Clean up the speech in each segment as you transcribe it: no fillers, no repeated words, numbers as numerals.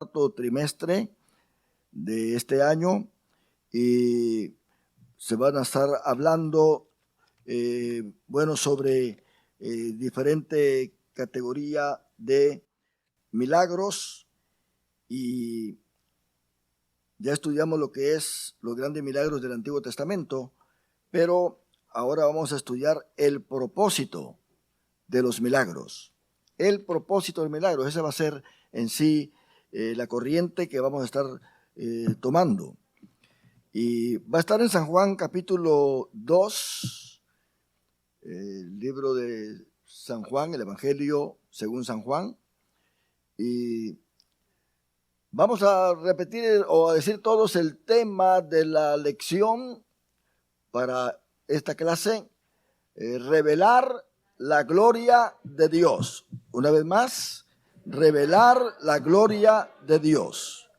cuarto trimestre de este año y se van a estar hablando sobre diferente categoría de milagros, y ya estudiamos lo que es los grandes milagros del Antiguo Testamento, pero ahora vamos a estudiar el propósito de los milagros. El propósito del milagro, esa va a ser en sí la corriente que vamos a estar tomando. Y va a estar en San Juan capítulo 2, el libro de San Juan, el Evangelio según San Juan. Y vamos a repetir o a decir todos el tema de la lección para esta clase: revelar la gloria de Dios. Una vez más, revelar la gloria de Dios.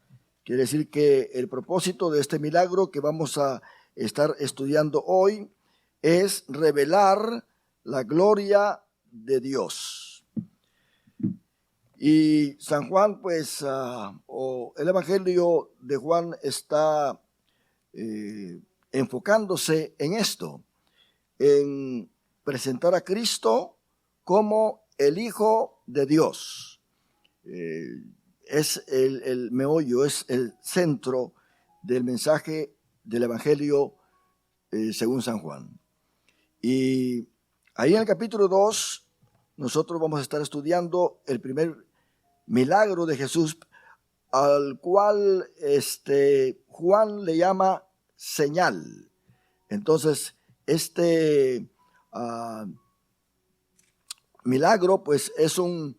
Quiere decir que el propósito de este milagro que vamos a estar estudiando hoy es revelar la gloria de Dios. Y San Juan, o el Evangelio de Juan está enfocándose en esto, en presentar a Cristo como el Hijo de Dios. Es el meollo, es el centro del mensaje del Evangelio según San Juan. Y ahí en el capítulo 2 nosotros vamos a estar estudiando el primer milagro de Jesús, al cual Juan le llama señal. Entonces, milagro pues es un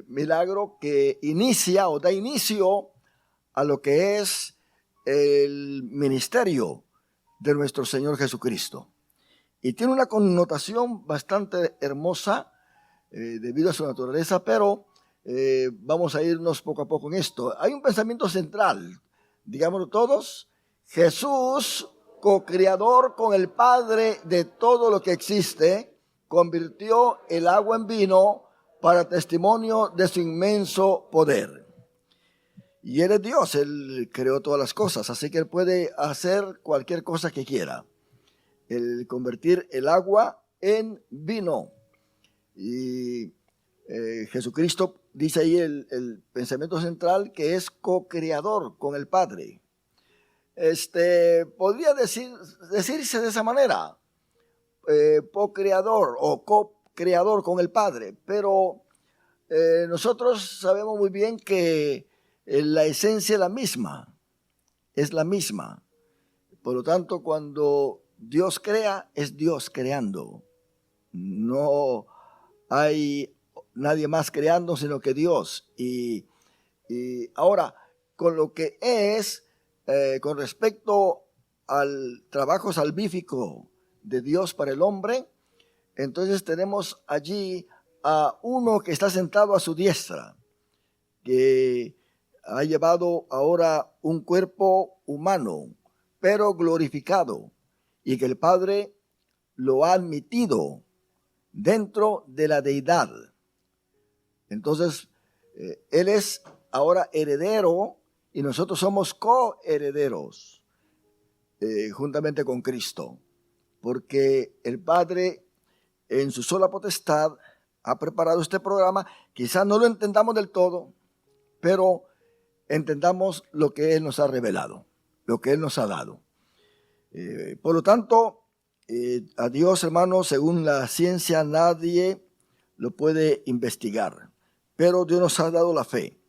milagro que inicia o da inicio a lo que es el ministerio de nuestro Señor Jesucristo. Y tiene una connotación bastante hermosa debido a su naturaleza, pero vamos a irnos poco a poco en esto. Hay un pensamiento central, digámoslo todos: Jesús, co-creador con el Padre de todo lo que existe, convirtió el agua en vino para testimonio de su inmenso poder. Y Él es Dios, Él creó todas las cosas, así que Él puede hacer cualquier cosa que quiera. El convertir el agua en vino. Y Jesucristo dice ahí el pensamiento central, que es co-creador con el Padre. Podría decirse de esa manera, co-creador o co-creador con el Padre, pero nosotros sabemos muy bien que la esencia es la misma. Por lo tanto, cuando Dios crea, es Dios creando. No hay nadie más creando sino que Dios. Y ahora, con lo que con respecto al trabajo salvífico de Dios para el hombre, entonces tenemos allí a uno que está sentado a su diestra, que ha llevado ahora un cuerpo humano, pero glorificado, y que el Padre lo ha admitido dentro de la deidad. Entonces, Él es ahora heredero y nosotros somos coherederos juntamente con Cristo, porque el Padre en su sola potestad ha preparado este programa. Quizás no lo entendamos del todo, pero entendamos lo que Él nos ha revelado, lo que Él nos ha dado. Por lo tanto, a Dios, hermanos, según la ciencia, nadie lo puede investigar, pero Dios nos ha dado la fe.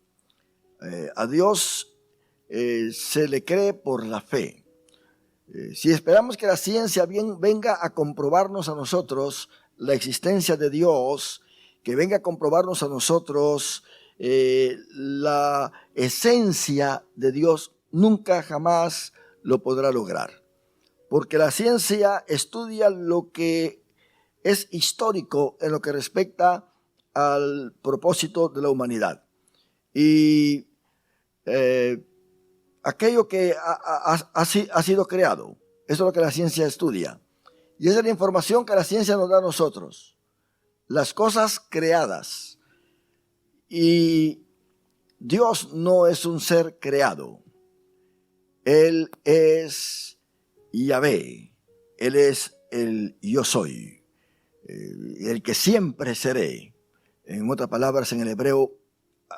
A Dios se le cree por la fe. Si esperamos que la ciencia venga a comprobarnos a nosotros la existencia de Dios, que venga a comprobarnos a nosotros la esencia de Dios, nunca jamás lo podrá lograr. Porque la ciencia estudia lo que es histórico en lo que respecta al propósito de la humanidad. Y aquello que ha sido creado, eso es lo que la ciencia estudia. Y esa es la información que la ciencia nos da a nosotros. Las cosas creadas. Y Dios no es un ser creado. Él es Yahvé. Él es el yo soy, el que siempre seré. En otras palabras, en el hebreo,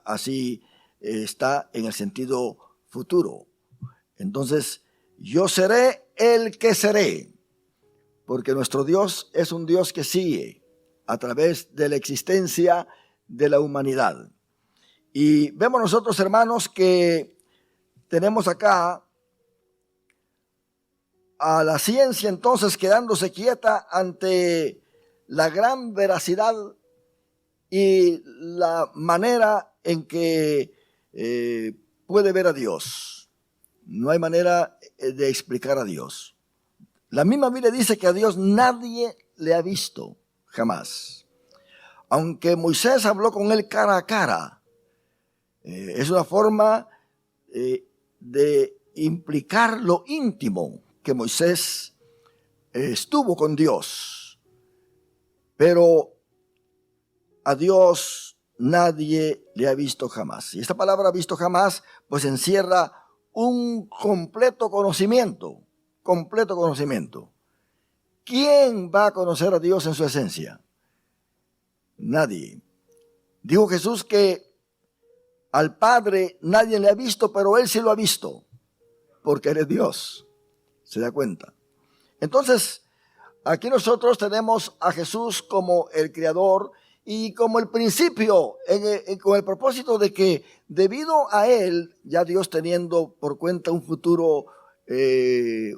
así está en el sentido futuro. Entonces, yo seré el que seré, porque nuestro Dios es un Dios que sigue a través de la existencia de la humanidad. Y vemos nosotros, hermanos, que tenemos acá a la ciencia entonces quedándose quieta ante la gran veracidad y la manera en que puede ver a Dios. No hay manera de explicar a Dios. La misma Biblia dice que a Dios nadie le ha visto jamás. Aunque Moisés habló con él cara a cara, es una forma de implicar lo íntimo que Moisés estuvo con Dios. Pero a Dios nadie le ha visto jamás. Y esta palabra visto jamás pues encierra un completo conocimiento. Completo conocimiento. ¿Quién va a conocer a Dios en su esencia? Nadie. Dijo Jesús que al Padre nadie le ha visto, pero Él sí lo ha visto, porque Él es Dios. ¿Se da cuenta? Entonces, aquí nosotros tenemos a Jesús como el Creador y como el principio, con el propósito de que debido a Él, ya Dios teniendo por cuenta un futuro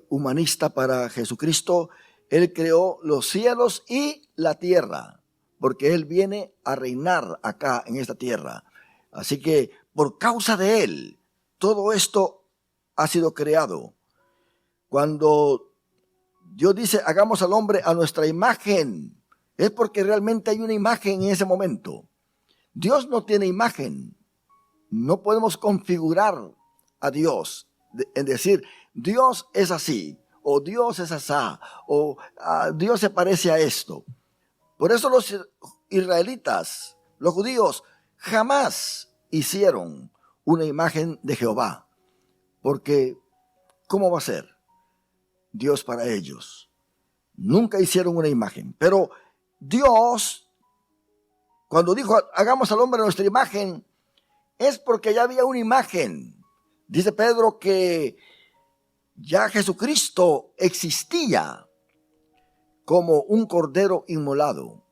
humanista para Jesucristo, Él creó los cielos y la tierra, porque Él viene a reinar acá en esta tierra. Así que por causa de Él, todo esto ha sido creado. Cuando Dios dice, hagamos al hombre a nuestra imagen, es porque realmente hay una imagen en ese momento. Dios no tiene imagen. No podemos configurar a Dios, en decir, Dios es así, o Dios es asá, o Dios se parece a esto. Por eso los israelitas, los judíos, jamás hicieron una imagen de Jehová. Porque, ¿cómo va a ser Dios para ellos? Nunca hicieron una imagen. Pero Dios, cuando dijo, hagamos al hombre a nuestra imagen, es porque ya había una imagen. Dice Pedro que ya Jesucristo existía como un cordero inmolado.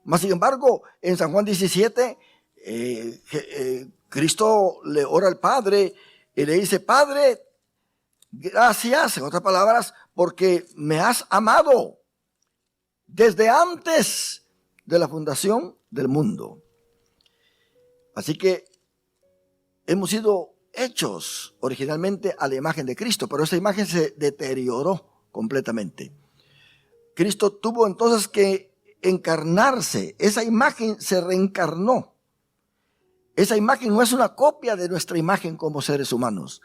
Mas sin embargo, en San Juan 17, Cristo le ora al Padre y le dice, Padre, gracias, en otras palabras, porque me has amado desde antes de la fundación del mundo. Así que hemos sido hechos originalmente a la imagen de Cristo, pero esa imagen se deterioró completamente. Cristo tuvo entonces que encarnarse, esa imagen se reencarnó. Esa imagen no es una copia de nuestra imagen como seres humanos.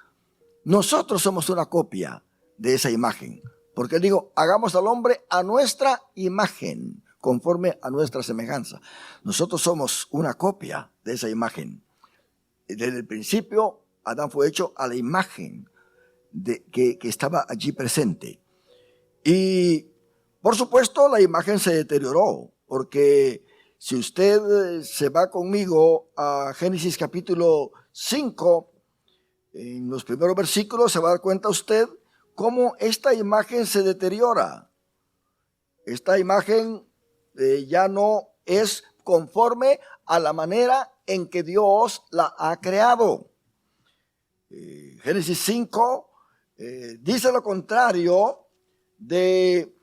Nosotros somos una copia de esa imagen. Porque él dijo, hagamos al hombre a nuestra imagen, conforme a nuestra semejanza. Nosotros somos una copia de esa imagen. Desde el principio, Adán fue hecho a la imagen que estaba allí presente. Y, por supuesto, la imagen se deterioró, porque si usted se va conmigo a Génesis capítulo 5, en los primeros versículos se va a dar cuenta usted cómo esta imagen se deteriora. Esta imagen ya no es conforme a la manera en que Dios la ha creado. Génesis 5 dice lo contrario de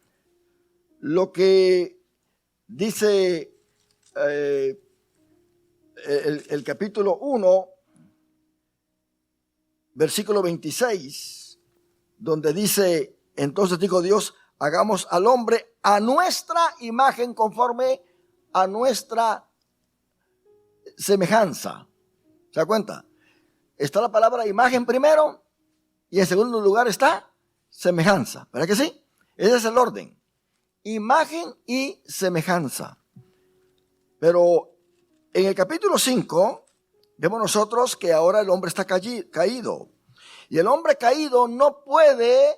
lo que dice el capítulo 1, versículo 26, donde dice, entonces dijo Dios, hagamos al hombre a nuestra imagen conforme a nuestra semejanza. ¿Se da cuenta? Está la palabra imagen primero y en segundo lugar está semejanza. ¿Verdad que sí? Ese es el orden. Imagen y semejanza. Pero en el capítulo 5 Vemos nosotros que ahora el hombre está caído. Y el hombre caído no puede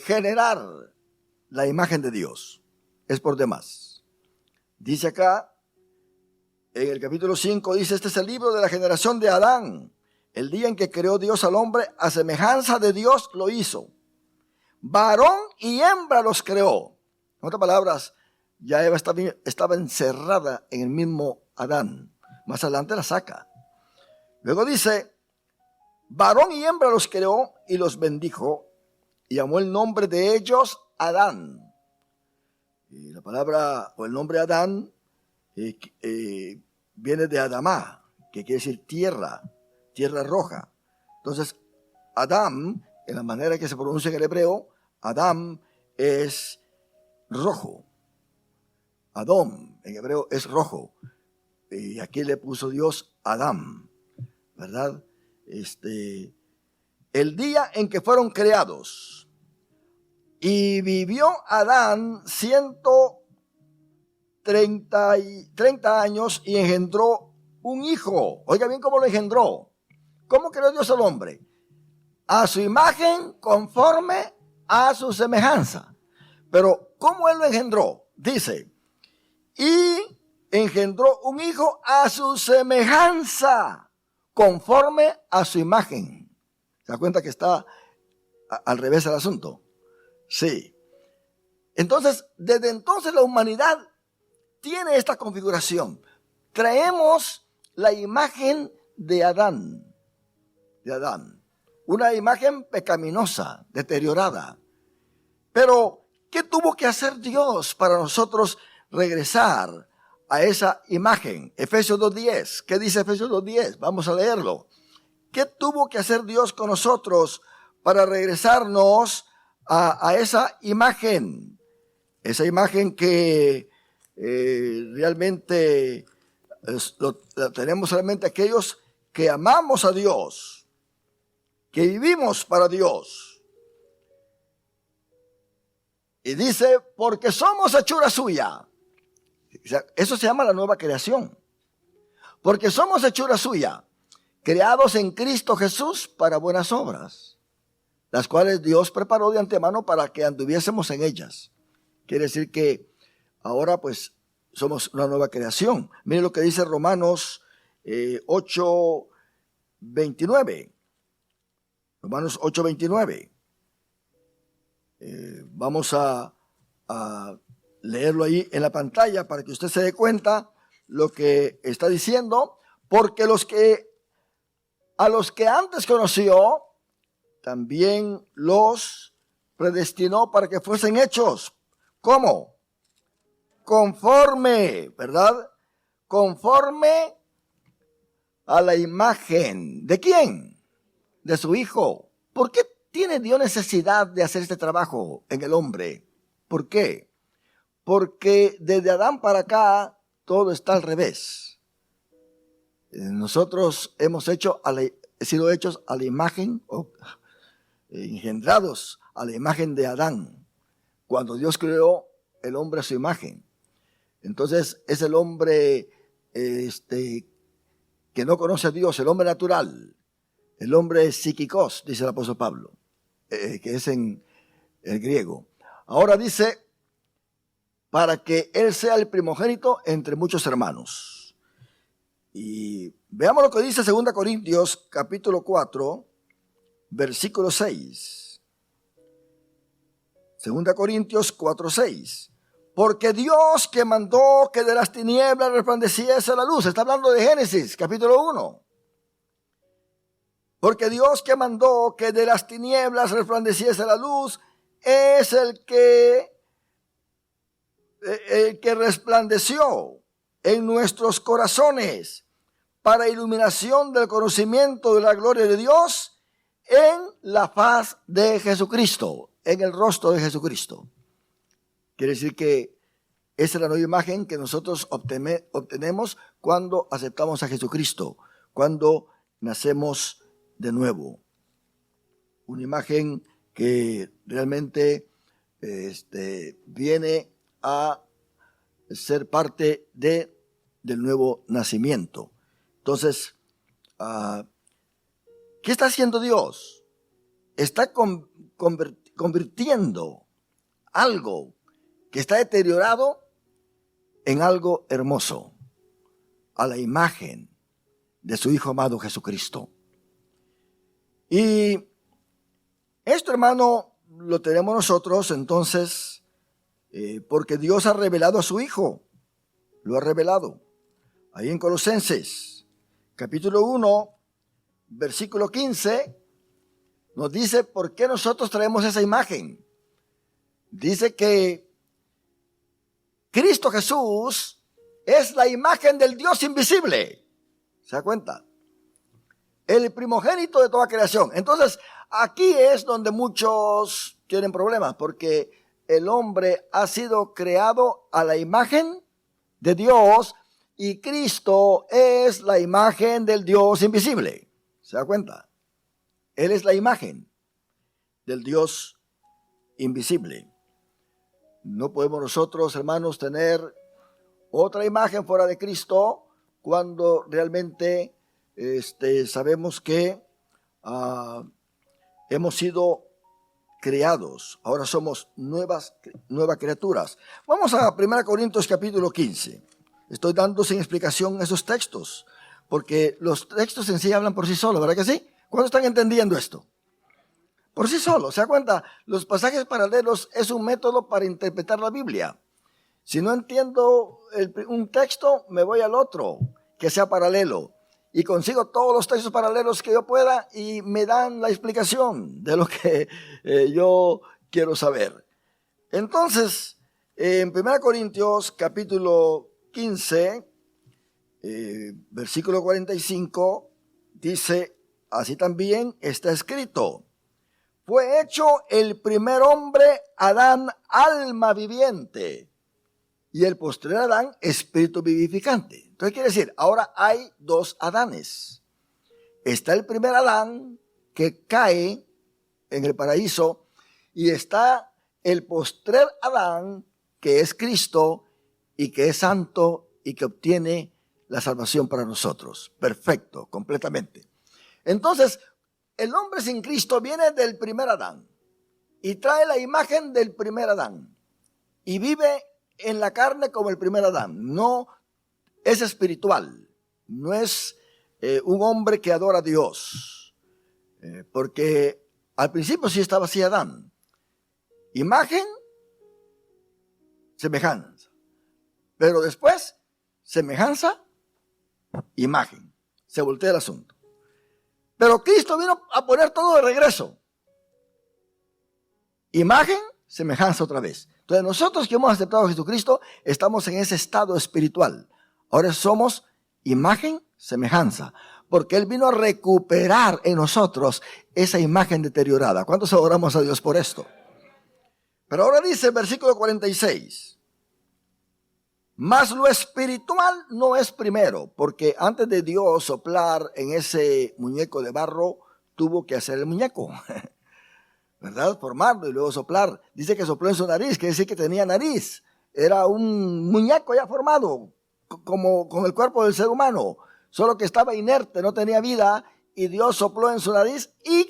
generar la imagen de Dios. Es por demás. Dice acá, en el capítulo 5, dice, este es el libro de la generación de Adán. El día en que creó Dios al hombre, a semejanza de Dios lo hizo. Varón y hembra los creó. En otras palabras, ya Eva estaba encerrada en el mismo Adán. Más adelante la saca. Luego dice, varón y hembra los creó y los bendijo y llamó el nombre de ellos Adán. Y la palabra o el nombre Adán viene de Adamá, que quiere decir tierra roja. Entonces, Adam, en la manera que se pronuncia en el hebreo, Adam es rojo. Adón en hebreo es rojo. Y aquí le puso Dios Adán, ¿verdad? El día en que fueron creados. Y vivió Adán 130 años y engendró un hijo. Oiga bien cómo lo engendró. ¿Cómo creó Dios al hombre? A su imagen, conforme a su semejanza. Pero ¿cómo él lo engendró? Dice, y engendró un hijo a su semejanza, conforme a su imagen. ¿Se da cuenta que está al revés el asunto? Sí. Entonces, desde entonces la humanidad tiene esta configuración. Traemos la imagen de Adán. Una imagen pecaminosa, deteriorada. Pero, ¿qué tuvo que hacer Dios para nosotros regresar a esa imagen? Efesios 2:10. ¿Qué dice Efesios 2:10? Vamos a leerlo. ¿Qué tuvo que hacer Dios con nosotros para regresarnos a esa imagen? Esa imagen que realmente la tenemos solamente aquellos que amamos a Dios, que vivimos para Dios. Y dice, porque somos hechura suya. Eso se llama la nueva creación. Porque somos hechura suya, creados en Cristo Jesús para buenas obras, las cuales Dios preparó de antemano para que anduviésemos en ellas. Quiere decir que ahora pues somos una nueva creación. Mire lo que dice Romanos 8:29. Romanos 8:29. Vamos a leerlo ahí en la pantalla para que usted se dé cuenta lo que está diciendo. Porque a los que antes conoció, también los predestinó para que fuesen hechos. ¿Cómo? Conforme, ¿verdad? Conforme a la imagen. ¿De quién? De su Hijo. ¿Por qué tiene Dios necesidad de hacer este trabajo en el hombre? ¿Por qué? Porque desde Adán para acá todo está al revés. Nosotros hemos sido hechos a la imagen, engendrados a la imagen de Adán. Cuando Dios creó el hombre a su imagen. Entonces es el hombre que no conoce a Dios, el hombre natural, el hombre psíquicos, dice el apóstol Pablo, que es en el griego. Ahora dice, para que él sea el primogénito entre muchos hermanos. Y veamos lo que dice 2 Corintios capítulo 4, versículo 6. 2 Corintios 4:6. Porque Dios que mandó que de las tinieblas resplandeciese la luz. Está hablando de Génesis, capítulo 1. Porque Dios que mandó que de las tinieblas resplandeciese la luz es el que resplandeció en nuestros corazones para iluminación del conocimiento de la gloria de Dios en la faz de Jesucristo, en el rostro de Jesucristo. Quiere decir que esa es la nueva imagen que nosotros obtenemos cuando aceptamos a Jesucristo, cuando nacemos de nuevo. Una imagen que realmente viene a ser parte del nuevo nacimiento. Entonces, ¿Qué está haciendo Dios? Está convirtiendo algo que está deteriorado en algo hermoso, a la imagen de su Hijo amado Jesucristo. Y esto, hermano, lo tenemos nosotros entonces porque Dios ha revelado a su Hijo, lo ha revelado. Ahí en Colosenses, capítulo 1, versículo 15, nos dice por qué nosotros traemos esa imagen. Dice que Cristo Jesús es la imagen del Dios invisible. ¿Se da cuenta? El primogénito de toda creación. Entonces, aquí es donde muchos tienen problemas, porque el hombre ha sido creado a la imagen de Dios y Cristo es la imagen del Dios invisible. ¿Se da cuenta? Él es la imagen del Dios invisible. No podemos nosotros, hermanos, tener otra imagen fuera de Cristo cuando realmente sabemos que hemos sido creados. Ahora somos nuevas criaturas. Vamos a 1 Corintios capítulo 15. Estoy dando sin explicación esos textos, porque los textos en sí hablan por sí solos, ¿verdad que sí? ¿Cuántos están entendiendo esto? Por sí solos, ¿se da cuenta? Los pasajes paralelos es un método para interpretar la Biblia. Si no entiendo un texto, me voy al otro, que sea paralelo. Y consigo todos los textos paralelos que yo pueda y me dan la explicación de lo que yo quiero saber. Entonces, en 1 Corintios capítulo 15, versículo 45, dice, así también está escrito, fue hecho el primer hombre, Adán, alma viviente, y el postrer Adán, espíritu vivificante. Entonces quiere decir, ahora hay dos Adanes. Está el primer Adán que cae en el paraíso y está el postrer Adán que es Cristo y que es santo y que obtiene la salvación para nosotros. Perfecto, completamente. Entonces, el hombre sin Cristo viene del primer Adán y trae la imagen del primer Adán y vive en la carne como el primer Adán. No es espiritual, no es un hombre que adora a Dios, porque al principio sí estaba así Adán. Imagen, semejanza, pero después semejanza, imagen. Se voltea el asunto. Pero Cristo vino a poner todo de regreso. Imagen, semejanza otra vez. Entonces nosotros que hemos aceptado a Jesucristo estamos en ese estado espiritual. Ahora somos imagen, semejanza, porque Él vino a recuperar en nosotros esa imagen deteriorada. ¿Cuántos adoramos a Dios por esto? Pero ahora dice el versículo 46, mas lo espiritual no es primero, porque antes de Dios soplar en ese muñeco de barro, tuvo que hacer el muñeco, ¿verdad? Formarlo y luego soplar. Dice que sopló en su nariz, quiere decir que tenía nariz. Era un muñeco ya formado, como con el cuerpo del ser humano, solo que estaba inerte, no tenía vida, y Dios sopló en su nariz y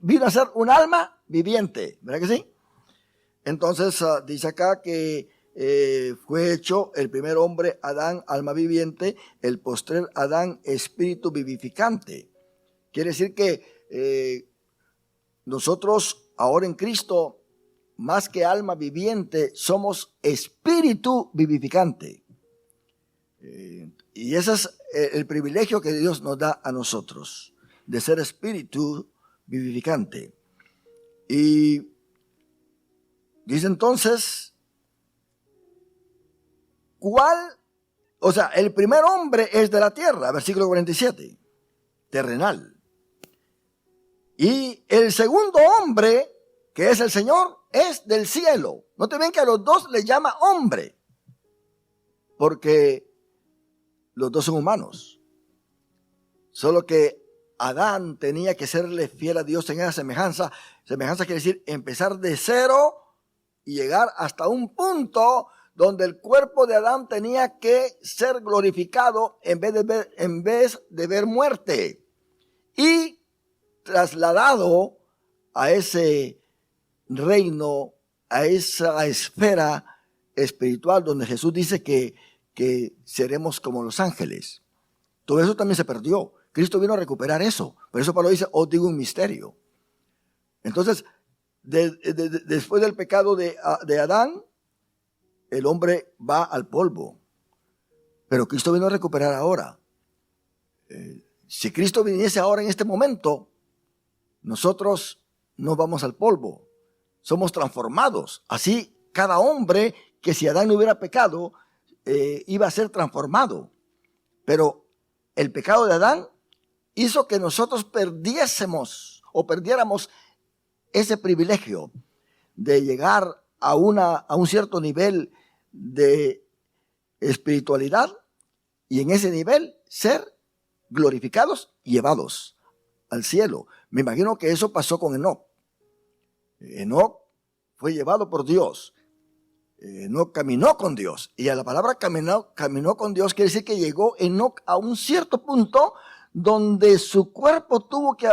vino a ser un alma viviente, ¿verdad que sí? Entonces dice acá que fue hecho el primer hombre, Adán, alma viviente, el postrer Adán, espíritu vivificante. Quiere decir que nosotros ahora en Cristo, más que alma viviente, somos espíritu vivificante. Y ese es el privilegio que Dios nos da a nosotros, de ser espíritu vivificante. Y dice entonces, el primer hombre es de la tierra, versículo 47, terrenal. Y el segundo hombre, que es el Señor, es del cielo. No te ven que a los dos les llama hombre, porque los dos son humanos. Solo que Adán tenía que serle fiel a Dios en esa semejanza. Semejanza quiere decir empezar de cero y llegar hasta un punto donde el cuerpo de Adán tenía que ser glorificado en vez de ver muerte. y trasladado a ese reino, a esa esfera espiritual donde Jesús dice que seremos como los ángeles. Todo eso también se perdió. Cristo vino a recuperar eso. Por eso Pablo dice, os digo un misterio. Entonces, después del pecado de Adán, el hombre va al polvo. Pero Cristo vino a recuperar ahora. Si Cristo viniese ahora en este momento, nosotros no vamos al polvo. Somos transformados. Así, cada hombre que si Adán no hubiera pecado, iba a ser transformado. Pero el pecado de Adán hizo que nosotros perdiéramos ese privilegio de llegar a un cierto nivel de espiritualidad y en ese nivel ser glorificados y llevados al cielo. Me imagino que eso pasó con Enoc. Enoc fue llevado por Dios. Enoc caminó con Dios. Y a la palabra caminó con Dios quiere decir que llegó Enoc a un cierto punto donde su cuerpo tuvo que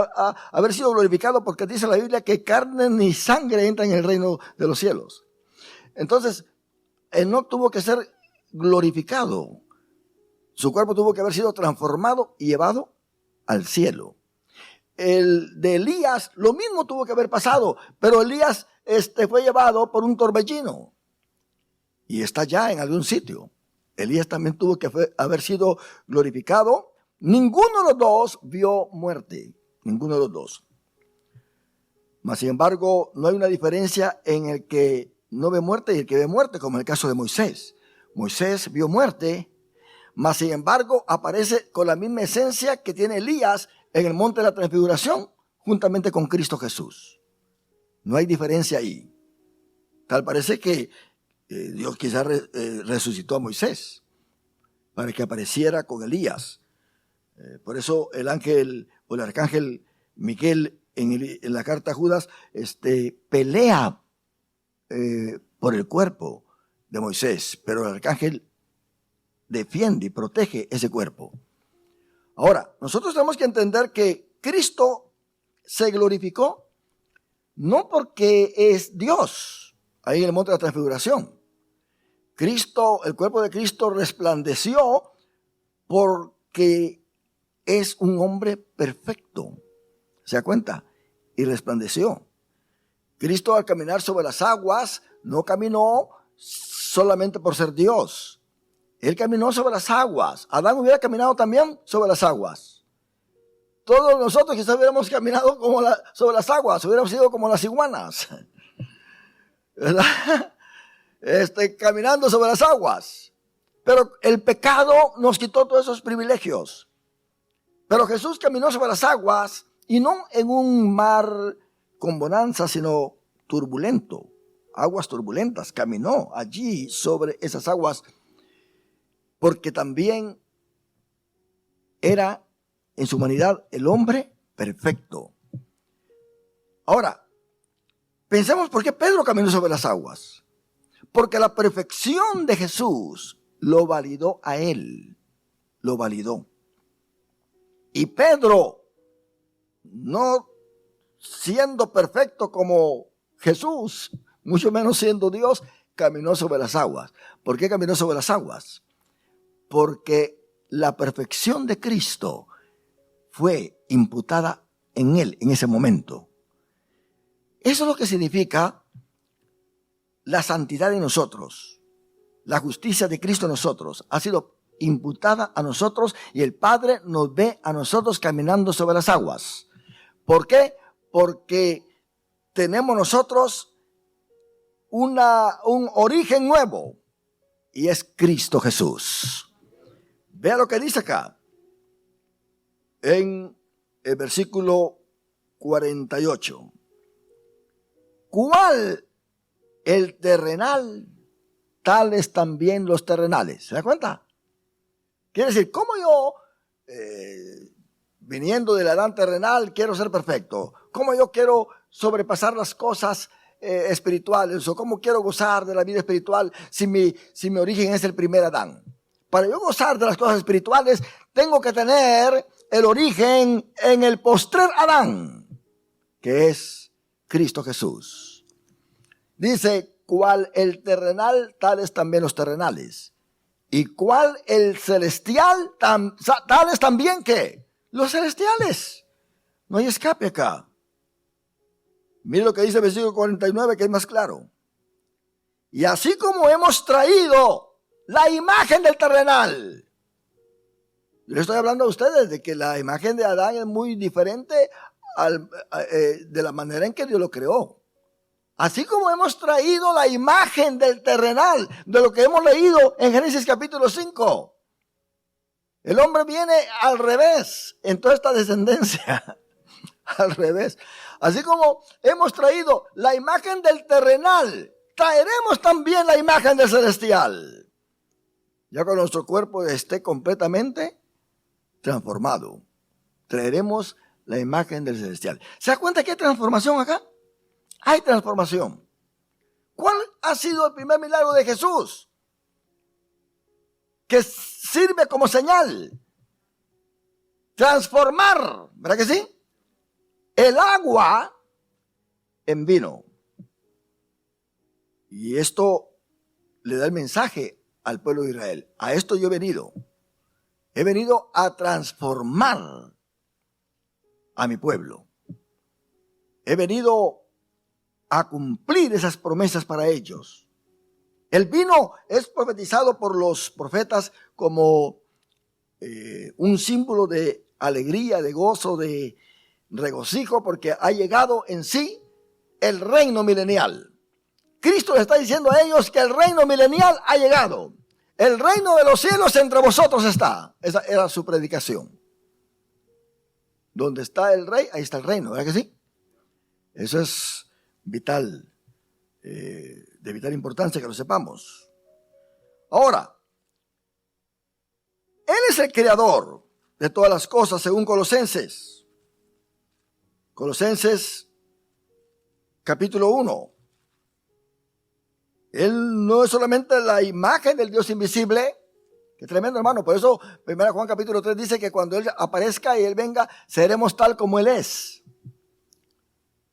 haber sido glorificado, porque dice la Biblia que carne ni sangre entra en el reino de los cielos. Entonces, Enoc tuvo que ser glorificado. Su cuerpo tuvo que haber sido transformado y llevado al cielo. El de Elías, lo mismo tuvo que haber pasado, pero Elías fue llevado por un torbellino y está ya en algún sitio. Elías también tuvo que haber sido glorificado. Ninguno de los dos vio muerte, ninguno de los dos. Mas, sin embargo, no hay una diferencia en el que no ve muerte y el que ve muerte, como en el caso de Moisés. Moisés vio muerte, mas sin embargo aparece con la misma esencia que tiene Elías en el monte de la transfiguración, juntamente con Cristo Jesús. No hay diferencia ahí. Tal parece que Dios quizás resucitó a Moisés para que apareciera con Elías. Por eso el ángel o el arcángel Miguel en la carta a Judas pelea por el cuerpo de Moisés, pero el arcángel defiende y protege ese cuerpo. Ahora, nosotros tenemos que entender que Cristo se glorificó no porque es Dios ahí en el monte de la transfiguración. Cristo, el cuerpo de Cristo resplandeció porque es un hombre perfecto. ¿Se da cuenta? Y resplandeció. Cristo al caminar sobre las aguas no caminó solamente por ser Dios. Él caminó sobre las aguas. Adán hubiera caminado también sobre las aguas. Todos nosotros quizás hubiéramos caminado sobre las aguas, hubiéramos sido como las iguanas, ¿verdad? Caminando sobre las aguas. Pero el pecado nos quitó todos esos privilegios. Pero Jesús caminó sobre las aguas y no en un mar con bonanza, sino turbulento, aguas turbulentas. Caminó allí sobre esas aguas porque también era en su humanidad el hombre perfecto. Ahora, pensemos por qué Pedro caminó sobre las aguas. Porque la perfección de Jesús lo validó a él, lo validó. Y Pedro, no siendo perfecto como Jesús, mucho menos siendo Dios, caminó sobre las aguas. ¿Por qué caminó sobre las aguas? Porque la perfección de Cristo fue imputada en él en ese momento. Eso es lo que significa la santidad de nosotros. La justicia de Cristo en nosotros ha sido imputada a nosotros y el Padre nos ve a nosotros caminando sobre las aguas. ¿Por qué? Porque tenemos nosotros un origen nuevo y es Cristo Jesús. Vea lo que dice acá en el versículo 48. ¿Cuál el terrenal? Tales también los terrenales. ¿Se da cuenta? Quiere decir, ¿cómo yo, viniendo del Adán terrenal, quiero ser perfecto? ¿Cómo yo quiero sobrepasar las cosas espirituales? ¿O cómo quiero gozar de la vida espiritual si mi origen es el primer Adán? Para yo gozar de las cosas espirituales, tengo que tener el origen en el postrer Adán, que es Cristo Jesús. Dice, cual el terrenal, tales también los terrenales. Y cual el celestial, tales también que los celestiales. No hay escape acá. Mire lo que dice el versículo 49, que es más claro. Y así como hemos traído la imagen del terrenal. Yo le estoy hablando a ustedes de que la imagen de Adán es muy diferente de la manera en que Dios lo creó. Así como hemos traído la imagen del terrenal, de lo que hemos leído en Génesis capítulo 5. El hombre viene al revés en toda esta descendencia. Al revés. Así como hemos traído la imagen del terrenal, traeremos también la imagen del celestial. Ya cuando nuestro cuerpo esté completamente transformado, traeremos la imagen del celestial. ¿Se da cuenta que hay transformación acá? Hay transformación. ¿Cuál ha sido el primer milagro de Jesús? Que sirve como señal. Transformar, ¿verdad que sí? El agua en vino. Y esto le da el mensaje al pueblo de Israel. A esto yo he venido. He venido a transformar a mi pueblo. He venido a cumplir esas promesas para ellos. El vino es profetizado por los profetas como un símbolo de alegría, de gozo, de regocijo, porque ha llegado en sí el reino milenial. Cristo le está diciendo a ellos que el reino milenial ha llegado. El reino de los cielos entre vosotros está. Esa era su predicación. Donde está el rey, ahí está el reino, ¿verdad que sí? Eso es vital, de vital importancia que lo sepamos. Ahora, Él es el creador de todas las cosas según Colosenses. Colosenses capítulo 1. Él no es solamente la imagen del Dios invisible. Qué tremendo, hermano. Por eso 1 Juan capítulo 3 dice que cuando Él aparezca y Él venga, seremos tal como Él es.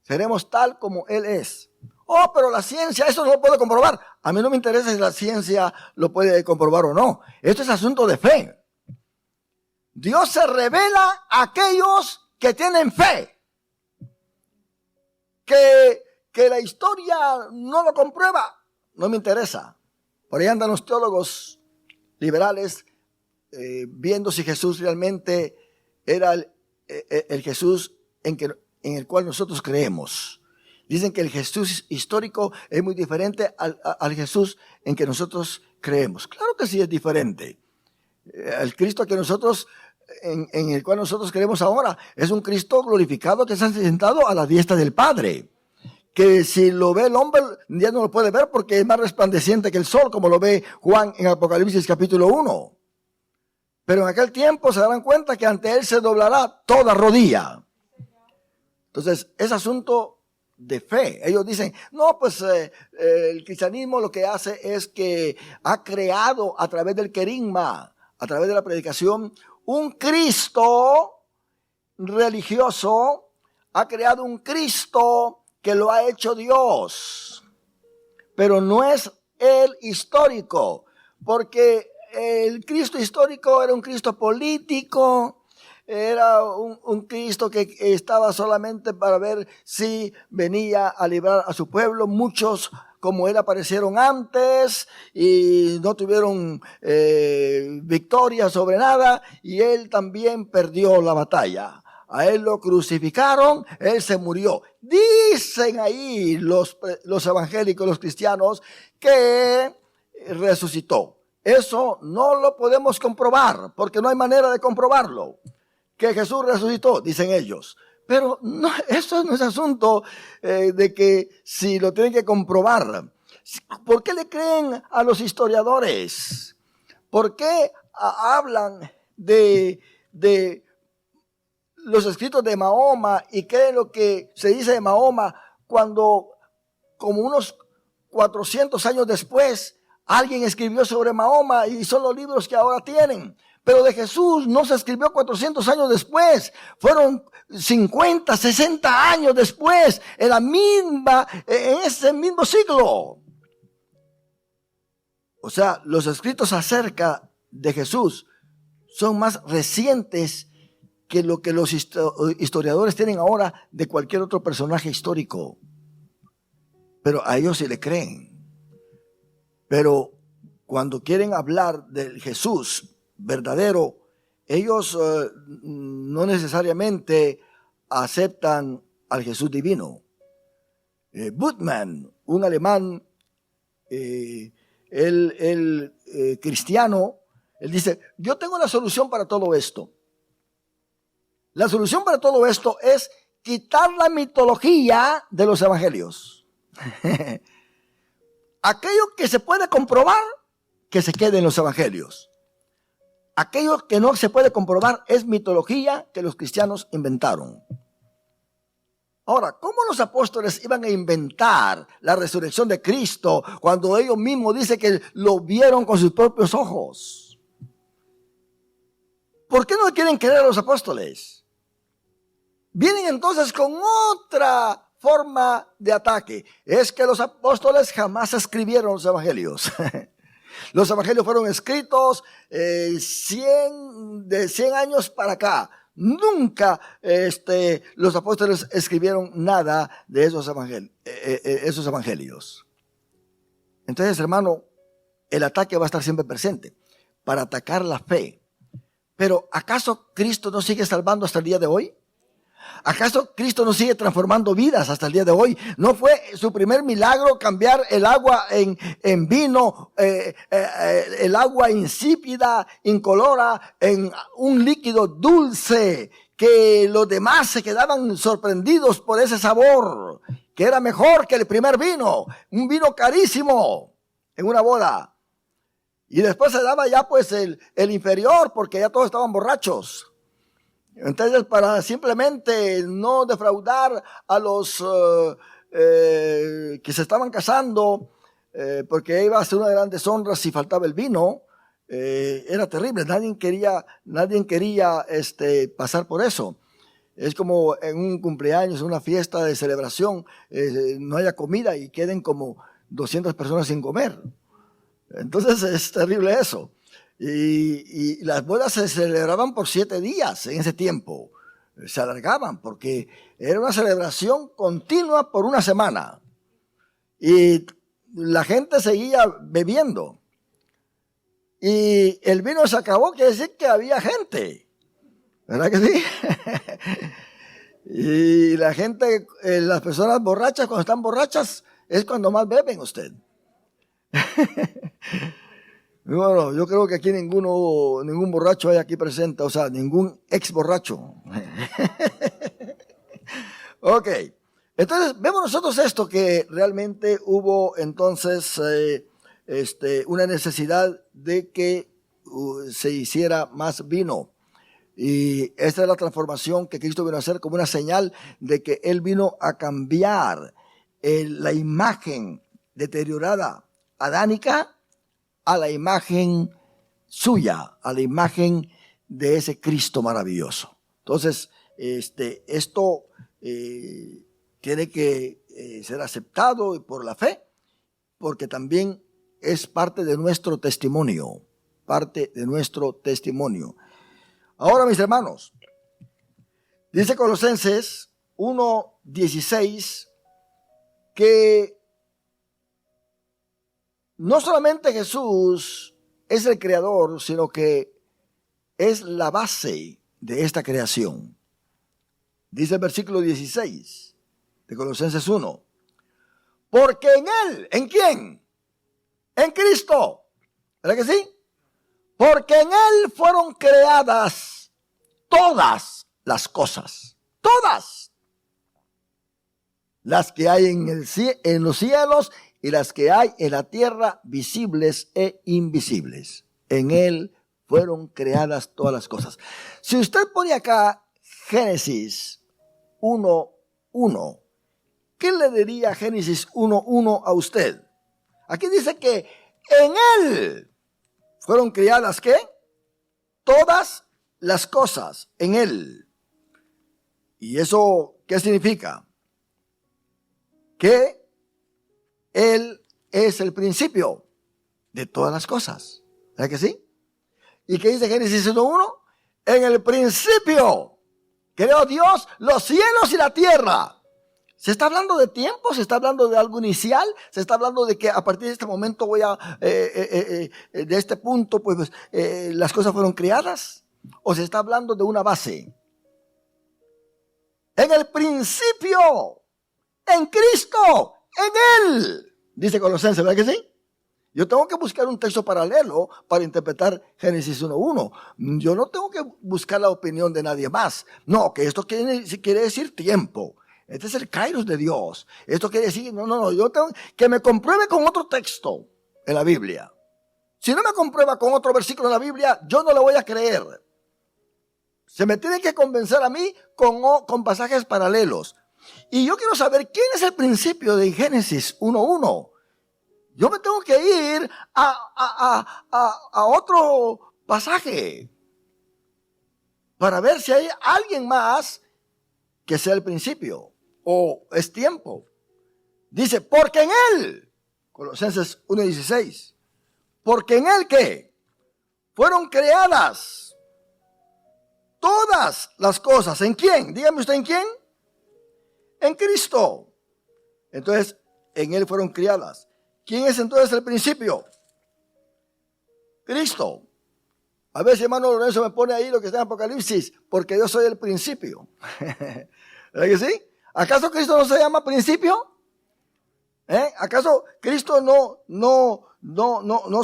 Seremos tal como Él es. Oh, pero la ciencia, eso no lo puede comprobar. A mí no me interesa si la ciencia lo puede comprobar o no. Esto es asunto de fe. Dios se revela a aquellos que tienen fe. Que la historia no lo comprueba. No me interesa. Por ahí andan los teólogos liberales viendo si Jesús realmente era el Jesús en el cual nosotros creemos. Dicen que el Jesús histórico es muy diferente al Jesús en que nosotros creemos. Claro que sí es diferente. El Cristo que nosotros, en el cual nosotros creemos ahora, es un Cristo glorificado que se ha sentado a la diestra del Padre. Que si lo ve el hombre, ya no lo puede ver porque es más resplandeciente que el sol, como lo ve Juan en Apocalipsis capítulo 1. Pero en aquel tiempo se darán cuenta que ante Él se doblará toda rodilla. Entonces, es asunto de fe. Ellos dicen, no, pues el cristianismo lo que hace es que ha creado a través del querigma, a través de la predicación, un Cristo religioso, ha creado un Cristo que lo ha hecho Dios, pero no es el histórico, porque el Cristo histórico era un Cristo político, era un Cristo que estaba solamente para ver si venía a librar a su pueblo. Muchos como él aparecieron antes y no tuvieron victoria sobre nada, y él también perdió la batalla. A él lo crucificaron, él se murió. Dicen ahí los evangélicos, los cristianos, que resucitó. Eso no lo podemos comprobar, porque no hay manera de comprobarlo. Que Jesús resucitó, dicen ellos. Pero no, eso no es asunto de que si lo tienen que comprobar. ¿Por qué le creen a los historiadores? ¿Por qué hablan de los escritos de Mahoma y creen lo que se dice de Mahoma cuando, como unos 400 años después, alguien escribió sobre Mahoma y son los libros que ahora tienen? Pero de Jesús no se escribió 400 años después. Fueron 50, 60 años después, en ese mismo siglo. O sea, los escritos acerca de Jesús son más recientes que lo que los historiadores tienen ahora de cualquier otro personaje histórico. Pero a ellos sí le creen. Pero cuando quieren hablar del Jesús verdadero, ellos no necesariamente aceptan al Jesús divino. Bultmann, un alemán, cristiano, él dice, yo tengo la solución para todo esto. La solución para todo esto es quitar la mitología de los evangelios. Aquello que se puede comprobar, que se quede en los evangelios. Aquello que no se puede comprobar es mitología que los cristianos inventaron. Ahora, ¿cómo los apóstoles iban a inventar la resurrección de Cristo cuando ellos mismos dicen que lo vieron con sus propios ojos? ¿Por qué no quieren creer a los apóstoles? Vienen entonces con otra forma de ataque. Es que los apóstoles jamás escribieron los evangelios. Los evangelios fueron escritos de 100 años para acá. Nunca los apóstoles escribieron nada de esos evangelios. Entonces, hermano, el ataque va a estar siempre presente para atacar la fe. Pero ¿acaso Cristo no sigue salvando hasta el día de hoy? ¿Acaso Cristo no sigue transformando vidas hasta el día de hoy? ¿No fue su primer milagro cambiar el agua en vino, el agua insípida, incolora, en un líquido dulce, que los demás se quedaban sorprendidos por ese sabor, que era mejor que el primer vino, un vino carísimo en una boda? Y después se daba ya pues el inferior, porque ya todos estaban borrachos. Entonces, para simplemente no defraudar a los que se estaban casando, porque iba a ser una de grandes honras si faltaba el vino, era terrible. Nadie quería pasar por eso. Es como en un cumpleaños, una fiesta de celebración, no haya comida y queden como 200 personas sin comer. Entonces es terrible eso. Y las bodas se celebraban por 7 días en ese tiempo. Se alargaban porque era una celebración continua por una semana. Y la gente seguía bebiendo. Y el vino se acabó, quiere decir que había gente. ¿Verdad que sí? Y la gente, las personas borrachas, cuando están borrachas, es cuando más beben usted. Bueno, yo creo que aquí ningún borracho hay aquí presente, o sea, ningún ex borracho. Ok, entonces vemos nosotros esto, que realmente hubo entonces una necesidad de que se hiciera más vino. Y esta es la transformación que Cristo vino a hacer como una señal de que Él vino a cambiar la imagen deteriorada adánica a la imagen suya, a la imagen de ese Cristo maravilloso. Entonces, esto tiene que ser aceptado por la fe, porque también es parte de nuestro testimonio, Ahora, mis hermanos, dice Colosenses 1:16 que no solamente Jesús es el creador, sino que es la base de esta creación. Dice el versículo 16 de Colosenses 1. Porque en Él, ¿en quién? En Cristo. ¿Verdad que sí? Porque en Él fueron creadas todas las cosas. Todas. Las que hay en los cielos y las que hay en la tierra, visibles e invisibles. En Él fueron creadas todas las cosas. Si usted pone acá Génesis 1:1, ¿qué le diría Génesis 1:1 a usted? Aquí dice que en Él fueron creadas, ¿qué? todas las cosas en Él. ¿Y eso qué significa? Que Él es el principio de todas las cosas. ¿Verdad que sí? ¿Y qué dice Génesis 1:1? En el principio creó Dios los cielos y la tierra. ¿Se está hablando de tiempo? ¿Se está hablando de algo inicial? ¿Se está hablando de que a partir de este momento de este punto, las cosas fueron creadas? ¿O se está hablando de una base? En el principio, en Cristo, en Él, dice Colosenses, ¿verdad que sí? Yo tengo que buscar un texto paralelo para interpretar Génesis 1:1. Yo no tengo que buscar la opinión de nadie más. No, que esto quiere decir tiempo. Este es el kairos de Dios. Esto quiere decir, no, yo tengo que me compruebe con otro texto en la Biblia. Si no me comprueba con otro versículo en la Biblia, yo no le voy a creer. Se me tiene que convencer a mí con pasajes paralelos. Y yo quiero saber quién es el principio de Génesis 1:1. Yo me tengo que ir a otro pasaje para ver si hay alguien más que sea el principio o es tiempo. Dice, porque en Él, Colosenses 1:16, porque en Él ¿qué? Fueron creadas todas las cosas. ¿En quién? Dígame usted, ¿en quién? En Cristo. Entonces, en Él fueron creadas. ¿Quién es entonces el principio? Cristo. A veces hermano Lorenzo me pone ahí lo que está en Apocalipsis, porque yo soy el principio. ¿Verdad que sí? ¿Acaso Cristo no se llama principio? ¿Acaso Cristo no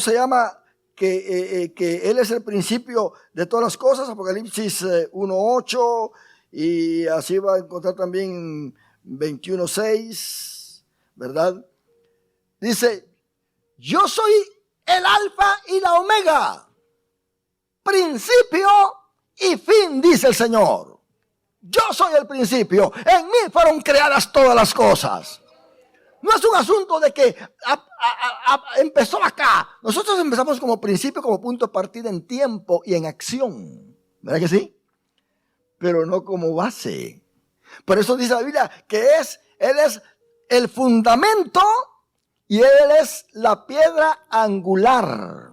se llama que Él es el principio de todas las cosas? Apocalipsis 1:8 y así va a encontrar también 21:6, ¿verdad? Dice, yo soy el alfa y la omega, principio y fin, dice el Señor. Yo soy el principio, en mí fueron creadas todas las cosas. No es un asunto de que empezó acá. Nosotros empezamos como principio, como punto de partida en tiempo y en acción. ¿Verdad que sí? Pero no como base. Por eso dice la Biblia que Él es el fundamento y Él es la piedra angular.